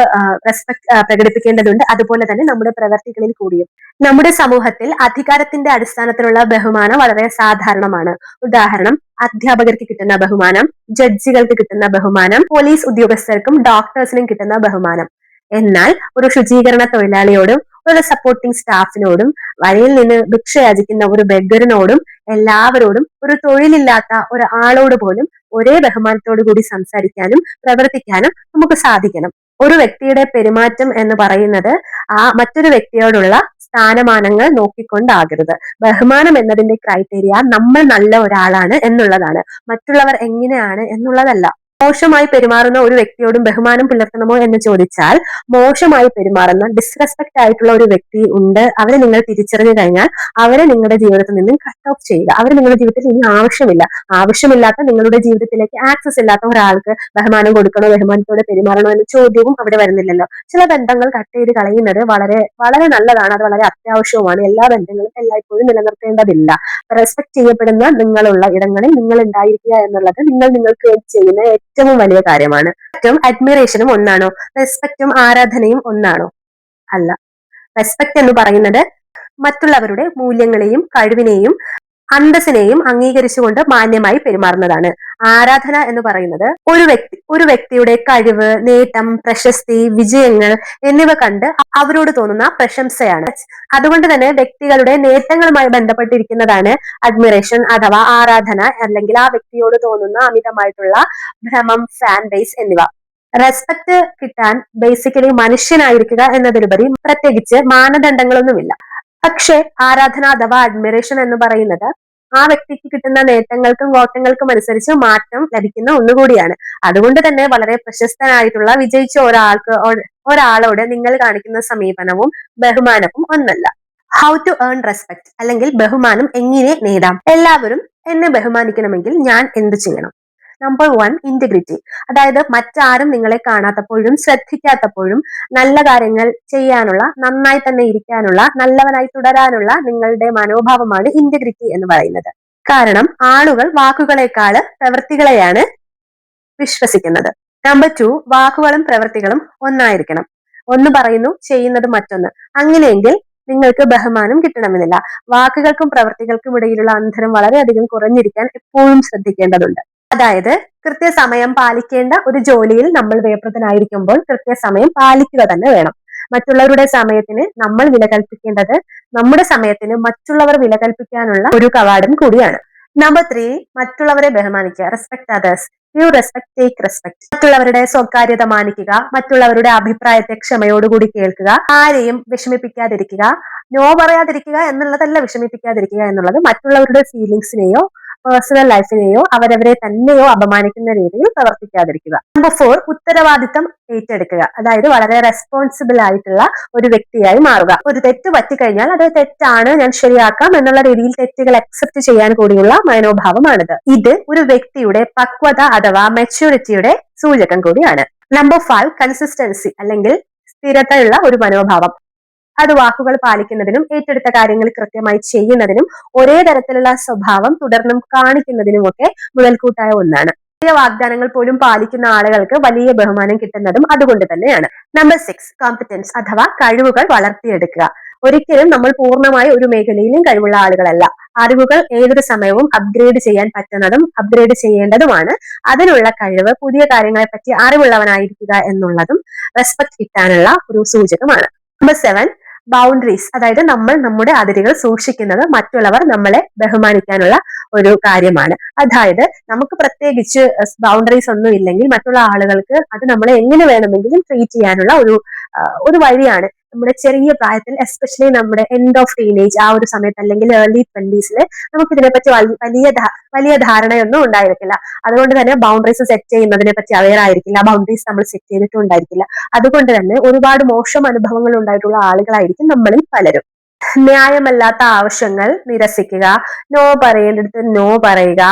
റെസ്പെക്ട് പ്രകടിപ്പിക്കേണ്ടതുണ്ട്. അതുപോലെ തന്നെ നമ്മുടെ പ്രവൃത്തികളിൽ കൂടിയും. നമ്മുടെ സമൂഹത്തിൽ അധികാരത്തിന്റെ അടിസ്ഥാനത്തിലുള്ള ബഹുമാനം വളരെ സാധാരണമാണ്. ഉദാഹരണം, അധ്യാപകർക്ക് കിട്ടുന്ന ബഹുമാനം, ജഡ്ജികൾക്ക് കിട്ടുന്ന ബഹുമാനം, പോലീസ് ഉദ്യോഗസ്ഥർക്കും ഡോക്ടേഴ്സിനും കിട്ടുന്ന ബഹുമാനം. എന്നാൽ ഒരു ശുചീകരണ തൊഴിലാളിയോടും ഒരു സപ്പോർട്ടിംഗ് സ്റ്റാഫിനോടും വഴിയിൽ നിന്ന് ഭിക്ഷ യാചിക്കുന്ന ഒരു ബെഗറിനോടും എല്ലാവരോടും ഒരു തൊഴിലില്ലാത്ത ഒരാളോട് പോലും ഒരേ ബഹുമാനത്തോടു കൂടി സംസാരിക്കാനും പ്രവർത്തിക്കാനും നമുക്ക് സാധിക്കണം. ഒരു വ്യക്തിയുടെ പെരുമാറ്റം എന്ന് പറയുന്നത് ആ മറ്റൊരു വ്യക്തിയോടുള്ള സ്ഥാനമാനങ്ങൾ നോക്കിക്കൊണ്ടാകരുത്. ബഹുമാനം എന്നതിന്റെ ക്രൈറ്റീരിയ നമ്മൾ നല്ല ഒരാളാണ് എന്നുള്ളതാണ്, മറ്റുള്ളവർ എങ്ങനെയാണ് എന്നുള്ളതല്ല. മോശമായി പെരുമാറുന്ന ഒരു വ്യക്തിയോടും ബഹുമാനം പുലർത്തണമോ എന്ന് ചോദിച്ചാൽ, മോശമായി പെരുമാറുന്ന ഡിസ്റെസ്പെക്ട് ആയിട്ടുള്ള ഒരു വ്യക്തി ഉണ്ട്, അവരെ നിങ്ങൾ തിരിച്ചറിഞ്ഞു കഴിഞ്ഞാൽ അവരെ നിങ്ങളുടെ ജീവിതത്തിൽ നിന്നും കട്ട് ഓഫ് ചെയ്യുക. അവർ നിങ്ങളുടെ ജീവിതത്തിൽ ഇനി ആവശ്യമില്ലാത്ത നിങ്ങളുടെ ജീവിതത്തിലേക്ക് ആക്സസ് ഇല്ലാത്ത ഒരാൾക്ക് ബഹുമാനം കൊടുക്കണോ, ബഹുമാനത്തോടെ പെരുമാറണോ എന്ന ചോദ്യവും അവിടെ വരുന്നില്ലല്ലോ. ചില ബന്ധങ്ങൾ കട്ട് ചെയ്ത് കളയുന്നത് വളരെ വളരെ നല്ലതാണ്, അത് വളരെ അത്യാവശ്യവുമാണ്. എല്ലാ ബന്ധങ്ങളും എല്ലായ്പ്പോഴും നിലനിർത്തേണ്ടതില്ല. റെസ്പെക്ട് ചെയ്യപ്പെടുന്ന നിങ്ങളുള്ള ഇടങ്ങളിൽ നിങ്ങൾ ഉണ്ടായിരിക്കുക എന്നുള്ളത് നിങ്ങൾക്ക് ചെയ്യുന്ന ഏറ്റവും വലിയ കാര്യമാണ്. റെസ്പെക്റ്റും അഡ്മിറേഷനും ഒന്നാണോ? റെസ്പെക്റ്റും ആരാധനയും ഒന്നാണോ? അല്ല. റെസ്പെക്ട് എന്ന് പറയുന്നത് മറ്റുള്ളവരുടെ മൂല്യങ്ങളെയും കഴിവിനെയും അന്തസ്സിനെയും അംഗീകരിച്ചുകൊണ്ട് മാന്യമായി പെരുമാറുന്നതാണ്. ആരാധന എന്ന് പറയുന്നത് ഒരു വ്യക്തിയുടെ കഴിവ്, നേട്ടം, പ്രശസ്തി, വിജയങ്ങൾ എന്നിവ കണ്ട് അവരോട് തോന്നുന്ന പ്രശംസയാണ്. അതുകൊണ്ട് തന്നെ വ്യക്തികളുടെ നേട്ടങ്ങളുമായി ബന്ധപ്പെട്ടിരിക്കുന്നതാണ് അഡ്മിറേഷൻ അഥവാ ആരാധന, അല്ലെങ്കിൽ ആ വ്യക്തിയോട് തോന്നുന്ന അമിതമായിട്ടുള്ള ഭ്രമം, ഫാൻ ബേസ് എന്നിവ. റെസ്പെക്ട് കിട്ടാൻ ബേസിക്കലി മനുഷ്യനായിരിക്കുക എന്നതിലുപരി പ്രത്യേകിച്ച് മാനദണ്ഡങ്ങളൊന്നുമില്ല. പക്ഷേ ആരാധന അഥവാ അഡ്മിറേഷൻ എന്ന് പറയുന്നത് ആ വ്യക്തിക്ക് കിട്ടുന്ന നേട്ടങ്ങൾക്കും കോട്ടങ്ങൾക്കും അനുസരിച്ച് മാറ്റം ലഭിക്കുന്ന ഒന്നുകൂടിയാണ്. അതുകൊണ്ട് തന്നെ വളരെ പ്രശസ്തനായിട്ടുള്ള വിജയിച്ച ഒരാളോട് നിങ്ങൾ കാണിക്കുന്ന സമീപനവും ബഹുമാനവും ഒന്നല്ല. ഹൗ ടു ഏൺ റെസ്പെക്ട് അല്ലെങ്കിൽ ബഹുമാനം എങ്ങനെ നേടാം? എല്ലാവരും എന്നെ ബഹുമാനിക്കണമെങ്കിൽ ഞാൻ എന്ത് ചെയ്യണം? Number 1, integrity. അതായത് മറ്റാരും നിങ്ങളെ കാണാത്തപ്പോഴും ശ്രദ്ധിക്കാത്തപ്പോഴും നല്ല കാര്യങ്ങൾ ചെയ്യാനുള്ള, നന്നായി തന്നെ ഇരിക്കാനുള്ള, നല്ലവനായി തുടരാനുള്ള നിങ്ങളുടെ മനോഭാവമാണ് ഇന്റഗ്രിറ്റി എന്ന് പറയുന്നത്. കാരണം ആളുകൾ വാക്കുകളെക്കാള് പ്രവൃത്തികളെയാണ് വിശ്വസിക്കുന്നത്. നമ്പർ 2, വാക്കുകളും പ്രവൃത്തികളും ഒന്നായിരിക്കണം. ഒന്ന് പറയുന്നു, ചെയ്യുന്നത് മറ്റൊന്ന്. അങ്ങനെയെങ്കിൽ നിങ്ങൾക്ക് ബഹുമാനം കിട്ടണമെന്നില്ല. വാക്കുകൾക്കും പ്രവൃത്തികൾക്കും ഇടയിലുള്ള അന്തരം വളരെയധികം കുറഞ്ഞിരിക്കാൻ എപ്പോഴും ശ്രദ്ധിക്കേണ്ടതുണ്ട്. അതായത് കൃത്യസമയം പാലിക്കേണ്ട ഒരു ജോലിയിൽ നമ്മൾ വ്യാപൃതനായിരിക്കുമ്പോൾ കൃത്യസമയം പാലിക്കുക തന്നെ വേണം. മറ്റുള്ളവരുടെ സമയത്തിന് നമ്മൾ വില കൽപ്പിക്കേണ്ടത് നമ്മുടെ സമയത്തിന് മറ്റുള്ളവർ വില കൽപ്പിക്കാനുള്ള ഒരു കവാടം കൂടിയാണ്. നമ്പർ 3, മറ്റുള്ളവരെ ബഹുമാനിക്കുക. Respect others. You respect, take respect. മറ്റുള്ളവരുടെ സ്വകാര്യത മാനിക്കുക, മറ്റുള്ളവരുടെ അഭിപ്രായത്തെ ക്ഷമയോടുകൂടി കേൾക്കുക, ആരെയും വിഷമിപ്പിക്കാതിരിക്കുക. നോ പറയാതിരിക്കുക എന്നുള്ളതല്ല വിഷമിപ്പിക്കാതിരിക്കുക എന്നുള്ളത്. മറ്റുള്ളവരുടെ ഫീലിങ്സിനെയോ പേഴ്സണൽ ലൈഫിനെയോ അവരവരെ തന്നെയോ അപമാനിക്കുന്ന രീതിയിൽ പ്രവർത്തിക്കാതിരിക്കുക. നമ്പർ 4, ഉത്തരവാദിത്തം ഏറ്റെടുക്കുക. അതായത് വളരെ റെസ്പോൺസിബിൾ ആയിട്ടുള്ള ഒരു വ്യക്തിയായി മാറുക. ഒരു തെറ്റ് പറ്റിക്കഴിഞ്ഞാൽ അത് തെറ്റാണ്, ഞാൻ ശരിയാക്കാം എന്നുള്ള രീതിയിൽ തെറ്റുകൾ അക്സെപ്റ്റ് ചെയ്യാൻ കൂടിയുള്ള മനോഭാവമാണിത്. ഇത് ഒരു വ്യക്തിയുടെ പക്വത അഥവാ മെച്യൂരിറ്റിയുടെ സൂചകം കൂടിയാണ്. നമ്പർ 5, കൺസിസ്റ്റൻസി അല്ലെങ്കിൽ സ്ഥിരതയുള്ള ഒരു മനോഭാവം. അത് വാക്കുകൾ പാലിക്കുന്നതിനും ഏറ്റെടുത്ത കാര്യങ്ങൾ കൃത്യമായി ചെയ്യുന്നതിനും ഒരേ തരത്തിലുള്ള സ്വഭാവം തുടർന്നും കാണിക്കുന്നതിനുമൊക്കെ മുതൽക്കൂട്ടായ ഒന്നാണ്. ചെറിയ വാഗ്ദാനങ്ങൾ പോലും പാലിക്കുന്ന ആളുകൾക്ക് വലിയ ബഹുമാനം കിട്ടുന്നതും അതുകൊണ്ട് തന്നെയാണ്. നമ്പർ 6, കോമ്പറ്റൻസ് അഥവാ കഴിവുകൾ വളർത്തിയെടുക്കുക. ഒരിക്കലും നമ്മൾ പൂർണ്ണമായി ഒരു മേഖലയിലും കഴിവുള്ള ആളുകളല്ല. അറിവുകൾ ഏതൊരു സമയവും അപ്ഗ്രേഡ് ചെയ്യാൻ പറ്റുന്നതും അപ്ഗ്രേഡ് ചെയ്യേണ്ടതുമാണ്. അതിനുള്ള കഴിവ്, പുതിയ കാര്യങ്ങളെ പറ്റി അറിവുള്ളവനായിരിക്കുക എന്നുള്ളതും റെസ്പെക്ട് കിട്ടാനുള്ള ഒരു സൂചകമാണ്. Number 7, boundaries. അതായത് നമ്മൾ നമ്മുടെ അതിരുകൾ സൂക്ഷിക്കുന്നത് മറ്റുള്ളവർ നമ്മളെ ബഹുമാനിക്കാനുള്ള ഒരു കാര്യമാണ്. അതായത് നമുക്ക് പ്രത്യേകിച്ച് ബൗണ്ടറീസ് ഒന്നും ഇല്ലെങ്കിൽ മറ്റുള്ള ആളുകൾക്ക് അത് നമ്മളെ എങ്ങനെ വേണമെങ്കിലും ട്രീറ്റ് ചെയ്യാനുള്ള ഒരു വഴിയാണ്. നമ്മുടെ ചെറിയ പ്രായത്തിൽ, എസ്പെഷ്യലി നമ്മുടെ എൻഡ് ഓഫ് ടീനേജ് ആ ഒരു സമയത്ത് അല്ലെങ്കിൽ ഏർലി 20s നമുക്ക് ഇതിനെപ്പറ്റി വലിയ ധാരണയൊന്നും ഉണ്ടായിരിക്കില്ല. അതുകൊണ്ട് തന്നെ ബൗണ്ടറീസ് സെറ്റ് ചെയ്യുന്നതിനെ പറ്റി അവെയർ ആയിരിക്കില്ല. ബൗണ്ടറീസ് നമ്മൾ സെറ്റ് ചെയ്തിട്ടും ഉണ്ടായിരിക്കില്ല. അതുകൊണ്ട് തന്നെ ഒരുപാട് മോശം അനുഭവങ്ങൾ ഉണ്ടായിട്ടുള്ള ആളുകളായിരിക്കും നമ്മളിൽ പലരും. ന്യായമല്ലാത്ത ആവശ്യങ്ങൾ നിരസിക്കുക, നോ പറയേണ്ടടുത്ത് നോ പറയുക,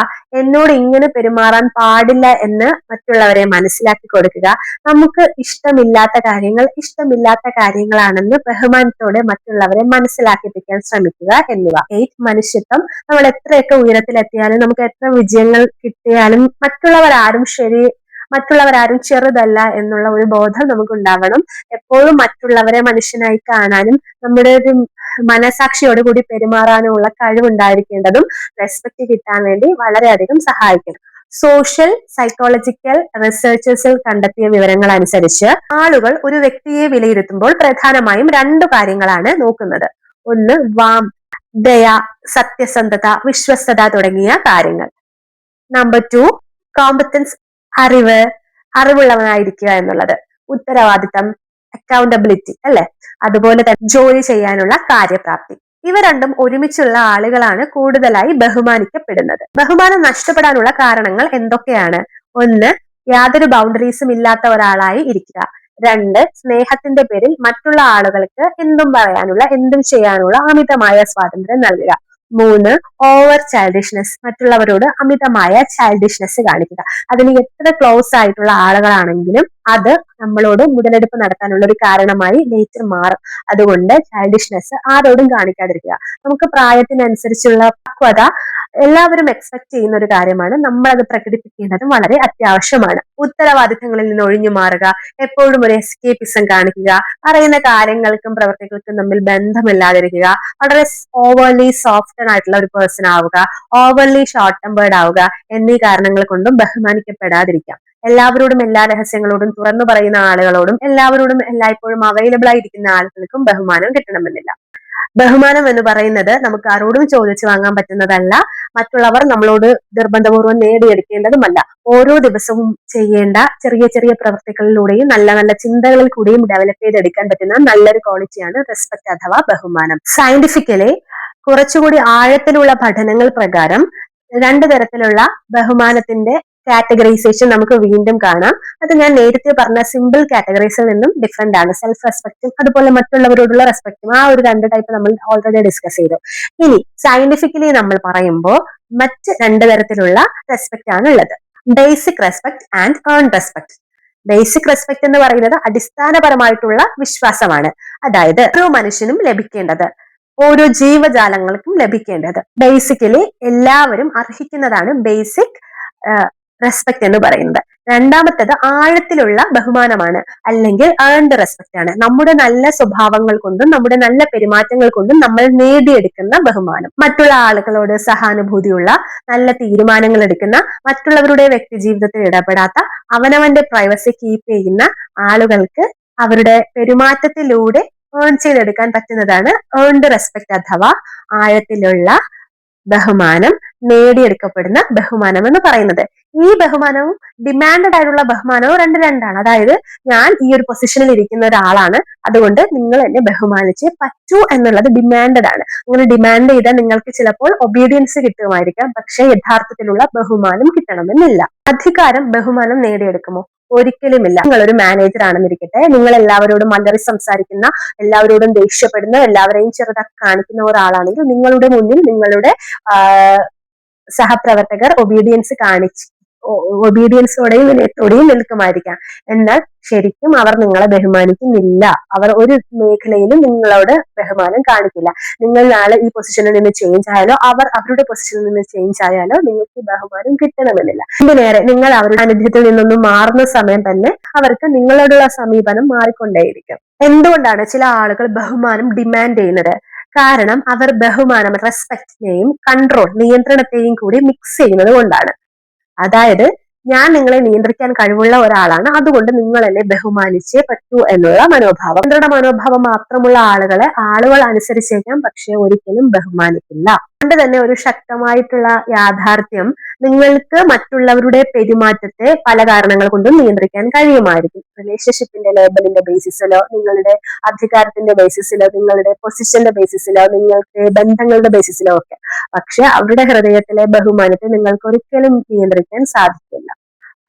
എന്നോട് ഇങ്ങനെ പെരുമാറാൻ പാടില്ല എന്ന് മറ്റുള്ളവരെ മനസ്സിലാക്കി കൊടുക്കുക, നമുക്ക് ഇഷ്ടമില്ലാത്ത കാര്യങ്ങൾ ഇഷ്ടമില്ലാത്ത കാര്യങ്ങളാണെന്ന് ബഹുമാനത്തോടെ മറ്റുള്ളവരെ മനസ്സിലാക്കിപ്പിക്കാൻ ശ്രമിക്കുക എന്നിവ. 8, മനുഷ്യത്വം. നമ്മൾ എത്രയൊക്കെ ഉയരത്തിലെത്തിയാലും നമുക്ക് എത്ര വിജയങ്ങൾ കിട്ടിയാലും മറ്റുള്ളവരാരും ചെറുതല്ല എന്നുള്ള ഒരു ബോധം നമുക്ക് ഉണ്ടാവണം. എപ്പോഴും മറ്റുള്ളവരെ മനുഷ്യനായി കാണാനും നമ്മുടെ ഒരു മനസാക്ഷിയോടുകൂടി പെരുമാറാനുള്ള കഴിവുണ്ടായിരിക്കേണ്ടതും റെസ്പെക്ട് കിട്ടാൻ വേണ്ടി വളരെയധികം സഹായിക്കും. സോഷ്യൽ സൈക്കോളജിക്കൽ റിസർച്ചേഴ്സിൽ കണ്ടെത്തിയ വിവരങ്ങൾ അനുസരിച്ച് ആളുകൾ ഒരു വ്യക്തിയെ വിലയിരുത്തുമ്പോൾ പ്രധാനമായും 2 കാര്യങ്ങളാണ് നോക്കുന്നത്. ഒന്ന്, ദയ, സത്യസന്ധത, വിശ്വസ്തത തുടങ്ങിയ കാര്യങ്ങൾ. നമ്പർ 2, കോമ്പറ്റൻസ്, അറിവുള്ളവനായിരിക്കുക എന്നുള്ളത്, ഉത്തരവാദിത്തം, അക്കൗണ്ടബിലിറ്റി അല്ലെ, അതുപോലെ തന്നെ ജോലി ചെയ്യാനുള്ള കാര്യപ്രാപ്തി. ഇവ രണ്ടും ഒരുമിച്ചുള്ള ആളുകളാണ് കൂടുതലായി ബഹുമാനിക്കപ്പെടുന്നത്. ബഹുമാനം നഷ്ടപ്പെടാനുള്ള കാരണങ്ങൾ എന്തൊക്കെയാണ്? 1, യാതൊരു ബൗണ്ടറീസും ഇല്ലാത്ത ഒരാളായി ഇരിക്കുക. 2, സ്നേഹത്തിന്റെ പേരിൽ മറ്റുള്ള ആളുകൾക്ക് എന്തും പറയാനുള്ള, എന്തും ചെയ്യാനുള്ള അമിതമായ സ്വാതന്ത്ര്യം നൽകുക. 3, ഓവർ ചൈൽഡിഷ്നെസ്, മറ്റുള്ളവരോട് അമിതമായ ചൈൽഡിഷ്നെസ് കാണിക്കുക. അതിന് എത്ര ക്ലോസ് ആയിട്ടുള്ള ആളുകളാണെങ്കിലും അത് നമ്മളോട് മുതലെടുപ്പ് നടത്താനുള്ള ഒരു കാരണമായി നേച്ചർ മാറും. അതുകൊണ്ട് ചൈൽഡിഷ്നെസ് ആരോടും കാണിക്കാതിരിക്കുക. നമുക്ക് പ്രായത്തിനനുസരിച്ചുള്ള പക്വത എല്ലാവരും എക്സ്പെക്ട് ചെയ്യുന്ന ഒരു കാര്യമാണ്. നമ്മൾ അത് പ്രകടിപ്പിക്കേണ്ടതും വളരെ അത്യാവശ്യമാണ്. ഉത്തരവാദിത്തങ്ങളിൽ നിന്ന് ഒഴിഞ്ഞു മാറുക, എപ്പോഴും ഒരു എസ്കേപ്പിസം കാണിക്കുക, പറയുന്ന കാര്യങ്ങൾക്കും പ്രവർത്തികൾക്കും തമ്മിൽ ബന്ധമില്ലാതിരിക്കുക, വളരെ ഓവർലി സോഫ്റ്റൺ ആയിട്ടുള്ള ഒരു പേഴ്സൺ ആവുക, ഓവർലി ഷോർട്ട് ടെമ്പേർഡ് ആവുക എന്നീ കാരണങ്ങൾ കൊണ്ടും ബഹുമാനിക്കപ്പെടാതിരിക്കാം. എല്ലാവരോടും എല്ലാ രഹസ്യങ്ങളോടും തുറന്നു പറയുന്ന ആളുകളോടും എല്ലാവരോടും എല്ലായ്പ്പോഴും അവൈലബിൾ ആയിരിക്കുന്ന ആളുകൾക്കും ബഹുമാനം കിട്ടണമെന്നില്ല. ബഹുമാനം എന്ന് പറയുന്നത് നമുക്ക് ആരോടും ചോദിച്ചു വാങ്ങാൻ പറ്റുന്നതല്ല. മറ്റുള്ളവർ നമ്മളോട് നിർബന്ധപൂർവ്വം നേടിയെടുക്കേണ്ടതുമല്ല. ഓരോ ദിവസവും ചെയ്യേണ്ട ചെറിയ ചെറിയ പ്രവൃത്തികളിലൂടെയും നല്ല നല്ല ചിന്തകളിൽ കൂടിയും ഡെവലപ്പ് ചെയ്തെടുക്കാൻ പറ്റുന്ന നല്ലൊരു ക്വാളിറ്റിയാണ് റെസ്പെക്ട് അഥവാ ബഹുമാനം. സയന്റിഫിക്കലി കുറച്ചുകൂടി ആഴത്തിലുള്ള പഠനങ്ങൾ പ്രകാരം രണ്ട് തരത്തിലുള്ള ബഹുമാനത്തിന്റെ കാറ്റഗറൈസേഷൻ നമുക്ക് വീണ്ടും കാണാം. അത് ഞാൻ നേരത്തെ പറഞ്ഞ സിമ്പിൾ കാറ്റഗറീസിൽ നിന്നും ഡിഫറെന്റ് ആണ്. സെൽഫ് റെസ്പെക്റ്റും അതുപോലെ മറ്റുള്ളവരോടുള്ള റെസ്പെക്റ്റും, ആ ഒരു രണ്ട് ടൈപ്പ് നമ്മൾ ഓൾറെഡി ഡിസ്കസ് ചെയ്തു. ഇനി സയന്റിഫിക്കലി നമ്മൾ പറയുമ്പോൾ മറ്റ് രണ്ട് തരത്തിലുള്ള റെസ്പെക്റ്റ് ആണ് ഉള്ളത്. Basic respect and earn respect. Basic respect എന്ന് പറയുന്നത് അടിസ്ഥാനപരമായിട്ടുള്ള വിശ്വാസമാണ്. അതായത് ഓരോ മനുഷ്യനും ലഭിക്കേണ്ടത്, ഓരോ ജീവജാലങ്ങൾക്കും ലഭിക്കേണ്ടത്, ബേസിക്കലി എല്ലാവരും അർഹിക്കുന്നതാണ് ബേസിക് റെസ്പെക്ട് എന്ന് പറയുന്നത്. രണ്ടാമത്തേത് ആഴത്തിലുള്ള ബഹുമാനമാണ്, അല്ലെങ്കിൽ ഏൺഡ് റെസ്പെക്ട് ആണ്. നമ്മുടെ നല്ല സ്വഭാവങ്ങൾ കൊണ്ടും നമ്മുടെ നല്ല പെരുമാറ്റങ്ങൾ കൊണ്ടും നമ്മൾ നേടിയെടുക്കുന്ന ബഹുമാനം. മറ്റുള്ള ആളുകളോട് സഹാനുഭൂതിയുള്ള, നല്ല തീരുമാനങ്ങൾ എടുക്കുന്ന, മറ്റുള്ളവരുടെ വ്യക്തി ജീവിതത്തിൽ ഇടപെടാത്ത, അവനവന്റെ പ്രൈവസി കീപ്പ് ചെയ്യുന്ന ആളുകൾക്ക് അവരുടെ പെരുമാറ്റത്തിലൂടെ ഏൺ ചെയ്തെടുക്കാൻ പറ്റുന്നതാണ് ഏൺഡ് റെസ്പെക്ട് അഥവാ ആഴത്തിലുള്ള ബഹുമാനം, നേടിയെടുക്കപ്പെടുന്ന ബഹുമാനം എന്ന് പറയുന്നത്. ഈ ബഹുമാനവും ഡിമാൻഡഡ് ആയിട്ടുള്ള ബഹുമാനവും രണ്ടാണ്. അതായത് ഞാൻ ഈ ഒരു പൊസിഷനിൽ ഇരിക്കുന്ന ഒരാളാണ്, അതുകൊണ്ട് നിങ്ങൾ എന്നെ ബഹുമാനിച്ചേ പറ്റൂ എന്നുള്ളത് ഡിമാൻഡഡ് ആണ്. അങ്ങനെ ഡിമാൻഡ് ചെയ്താൽ നിങ്ങൾക്ക് ചിലപ്പോൾ ഒബീഡിയൻസ് കിട്ടുമായിരിക്കാം, പക്ഷെ യഥാർത്ഥത്തിലുള്ള ബഹുമാനം കിട്ടണമെന്നില്ല. അധികാരം ബഹുമാനം നേടിയെടുക്കുമോ? ഒരിക്കലുമില്ല. നിങ്ങളൊരു മാനേജർ ആണെന്നിരിക്കട്ടെ, നിങ്ങൾ എല്ലാവരോടും മലറി സംസാരിക്കുന്ന, എല്ലാവരോടും ദേഷ്യപ്പെടുന്ന, എല്ലാവരെയും ചെറുതാക്കി കാണിക്കുന്ന ഒരാളാണെങ്കിൽ നിങ്ങളുടെ മുന്നിൽ നിങ്ങളുടെ സഹപ്രവർത്തകർ ഒബീഡിയൻസോടെയും വിനയത്തോടെയും നിൽക്കുമായിരിക്കാം. എന്നാൽ ശരിക്കും അവർ നിങ്ങളെ ബഹുമാനിക്കുന്നില്ല. അവർ ഒരു മേഖലയിലും നിങ്ങളോട് ബഹുമാനം കാണിക്കില്ല. നിങ്ങൾ നാളെ ഈ പൊസിഷനിൽ നിന്ന് ചേഞ്ച് ആയാലോ, അവർ അവരുടെ പൊസിഷനിൽ നിന്ന് ചേഞ്ച് ആയാലോ നിങ്ങൾക്ക് ബഹുമാനം കിട്ടണമെന്നില്ല. നേരെ നിങ്ങൾ അവരുടെ സാന്നിധ്യത്തിൽ നിന്നൊന്നും മാറുന്ന സമയം തന്നെ അവർക്ക് നിങ്ങളോടുള്ള സമീപനം മാറിക്കൊണ്ടേയിരിക്കും. എന്തുകൊണ്ടാണ് ചില ആളുകൾ ബഹുമാനം ഡിമാൻഡ് ചെയ്യുന്നത്? കാരണം അവർ ബഹുമാനം, റെസ്പെക്റ്റിനെയും നിയന്ത്രണത്തെയും കൂടി മിക്സ് ചെയ്യുന്നത് കൊണ്ടാണ്. അതായത് ഞാൻ നിങ്ങളെ നിയന്ത്രിക്കാൻ കഴിവുള്ള ഒരാളാണ്, അതുകൊണ്ട് നിങ്ങൾ എന്നെ ബഹുമാനിച്ചേ പറ്റൂ എന്നുള്ള മനോഭാവം. നിയന്ത്രണ മനോഭാവം മാത്രമുള്ള ആളുകളെ ആളുകൾ അനുസരിച്ചേക്കാം, പക്ഷെ ഒരിക്കലും ബഹുമാനിക്കില്ല. അതുകൊണ്ട് തന്നെ ഒരു ശക്തമായിട്ടുള്ള യാഥാർത്ഥ്യം, നിങ്ങൾക്ക് മറ്റുള്ളവരുടെ പെരുമാറ്റത്തെ പല കാരണങ്ങൾ കൊണ്ടും നിയന്ത്രിക്കാൻ കഴിയുമായിരിക്കും. റിലേഷൻഷിപ്പിന്റെ ലേബലിന്റെ ബേസിസിലോ, നിങ്ങളുടെ അധികാരത്തിന്റെ ബേസിസിലോ, നിങ്ങളുടെ പൊസിഷന്റെ ബേസിസിലോ, നിങ്ങൾക്ക് ബന്ധങ്ങളുടെ ബേസിസിലോ ഒക്കെ. പക്ഷെ അവരുടെ ഹൃദയത്തിലെ ബഹുമാനത്തെ നിങ്ങൾക്ക് ഒരിക്കലും നിയന്ത്രിക്കാൻ സാധിക്കില്ല.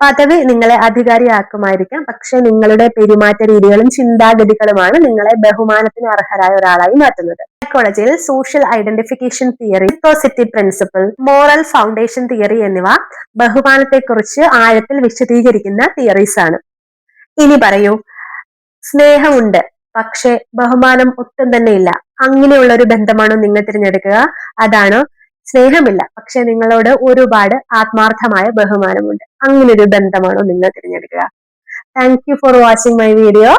പദവി നിങ്ങളെ അധികാരിയാക്കുമായിരിക്കാം, പക്ഷെ നിങ്ങളുടെ പെരുമാറ്റ രീതികളും ചിന്താഗതികളുമാണ് നിങ്ങളെ ബഹുമാനത്തിന് അർഹരായ ഒരാളായി മാറ്റുന്നത്. സൈക്കോളജിയിൽ social identification theory, reciprocity principle, moral foundation theory എന്നിവ ബഹുമാനത്തെക്കുറിച്ച് ആഴത്തിൽ വിശദീകരിക്കുന്ന തിയറീസ് ആണ്. ഇനി പറയൂ, സ്നേഹമുണ്ട് പക്ഷെ ബഹുമാനം ഒട്ടും തന്നെ ഇല്ല, അങ്ങനെയുള്ള ഒരു ബന്ധമാണോ നിങ്ങൾ തിരഞ്ഞെടുക്കുക? അതാണോ സ്നേഹമില്ല പക്ഷെ നിങ്ങളോട് ഒരുപാട് ആത്മാർത്ഥമായ ബഹുമാനമുണ്ട്, അങ്ങനെ ഒരു ബന്ധമാണോ നിങ്ങൾ തിരഞ്ഞെടുക്കുക? Thank you for watching my video.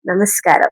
നമസ്കാരം.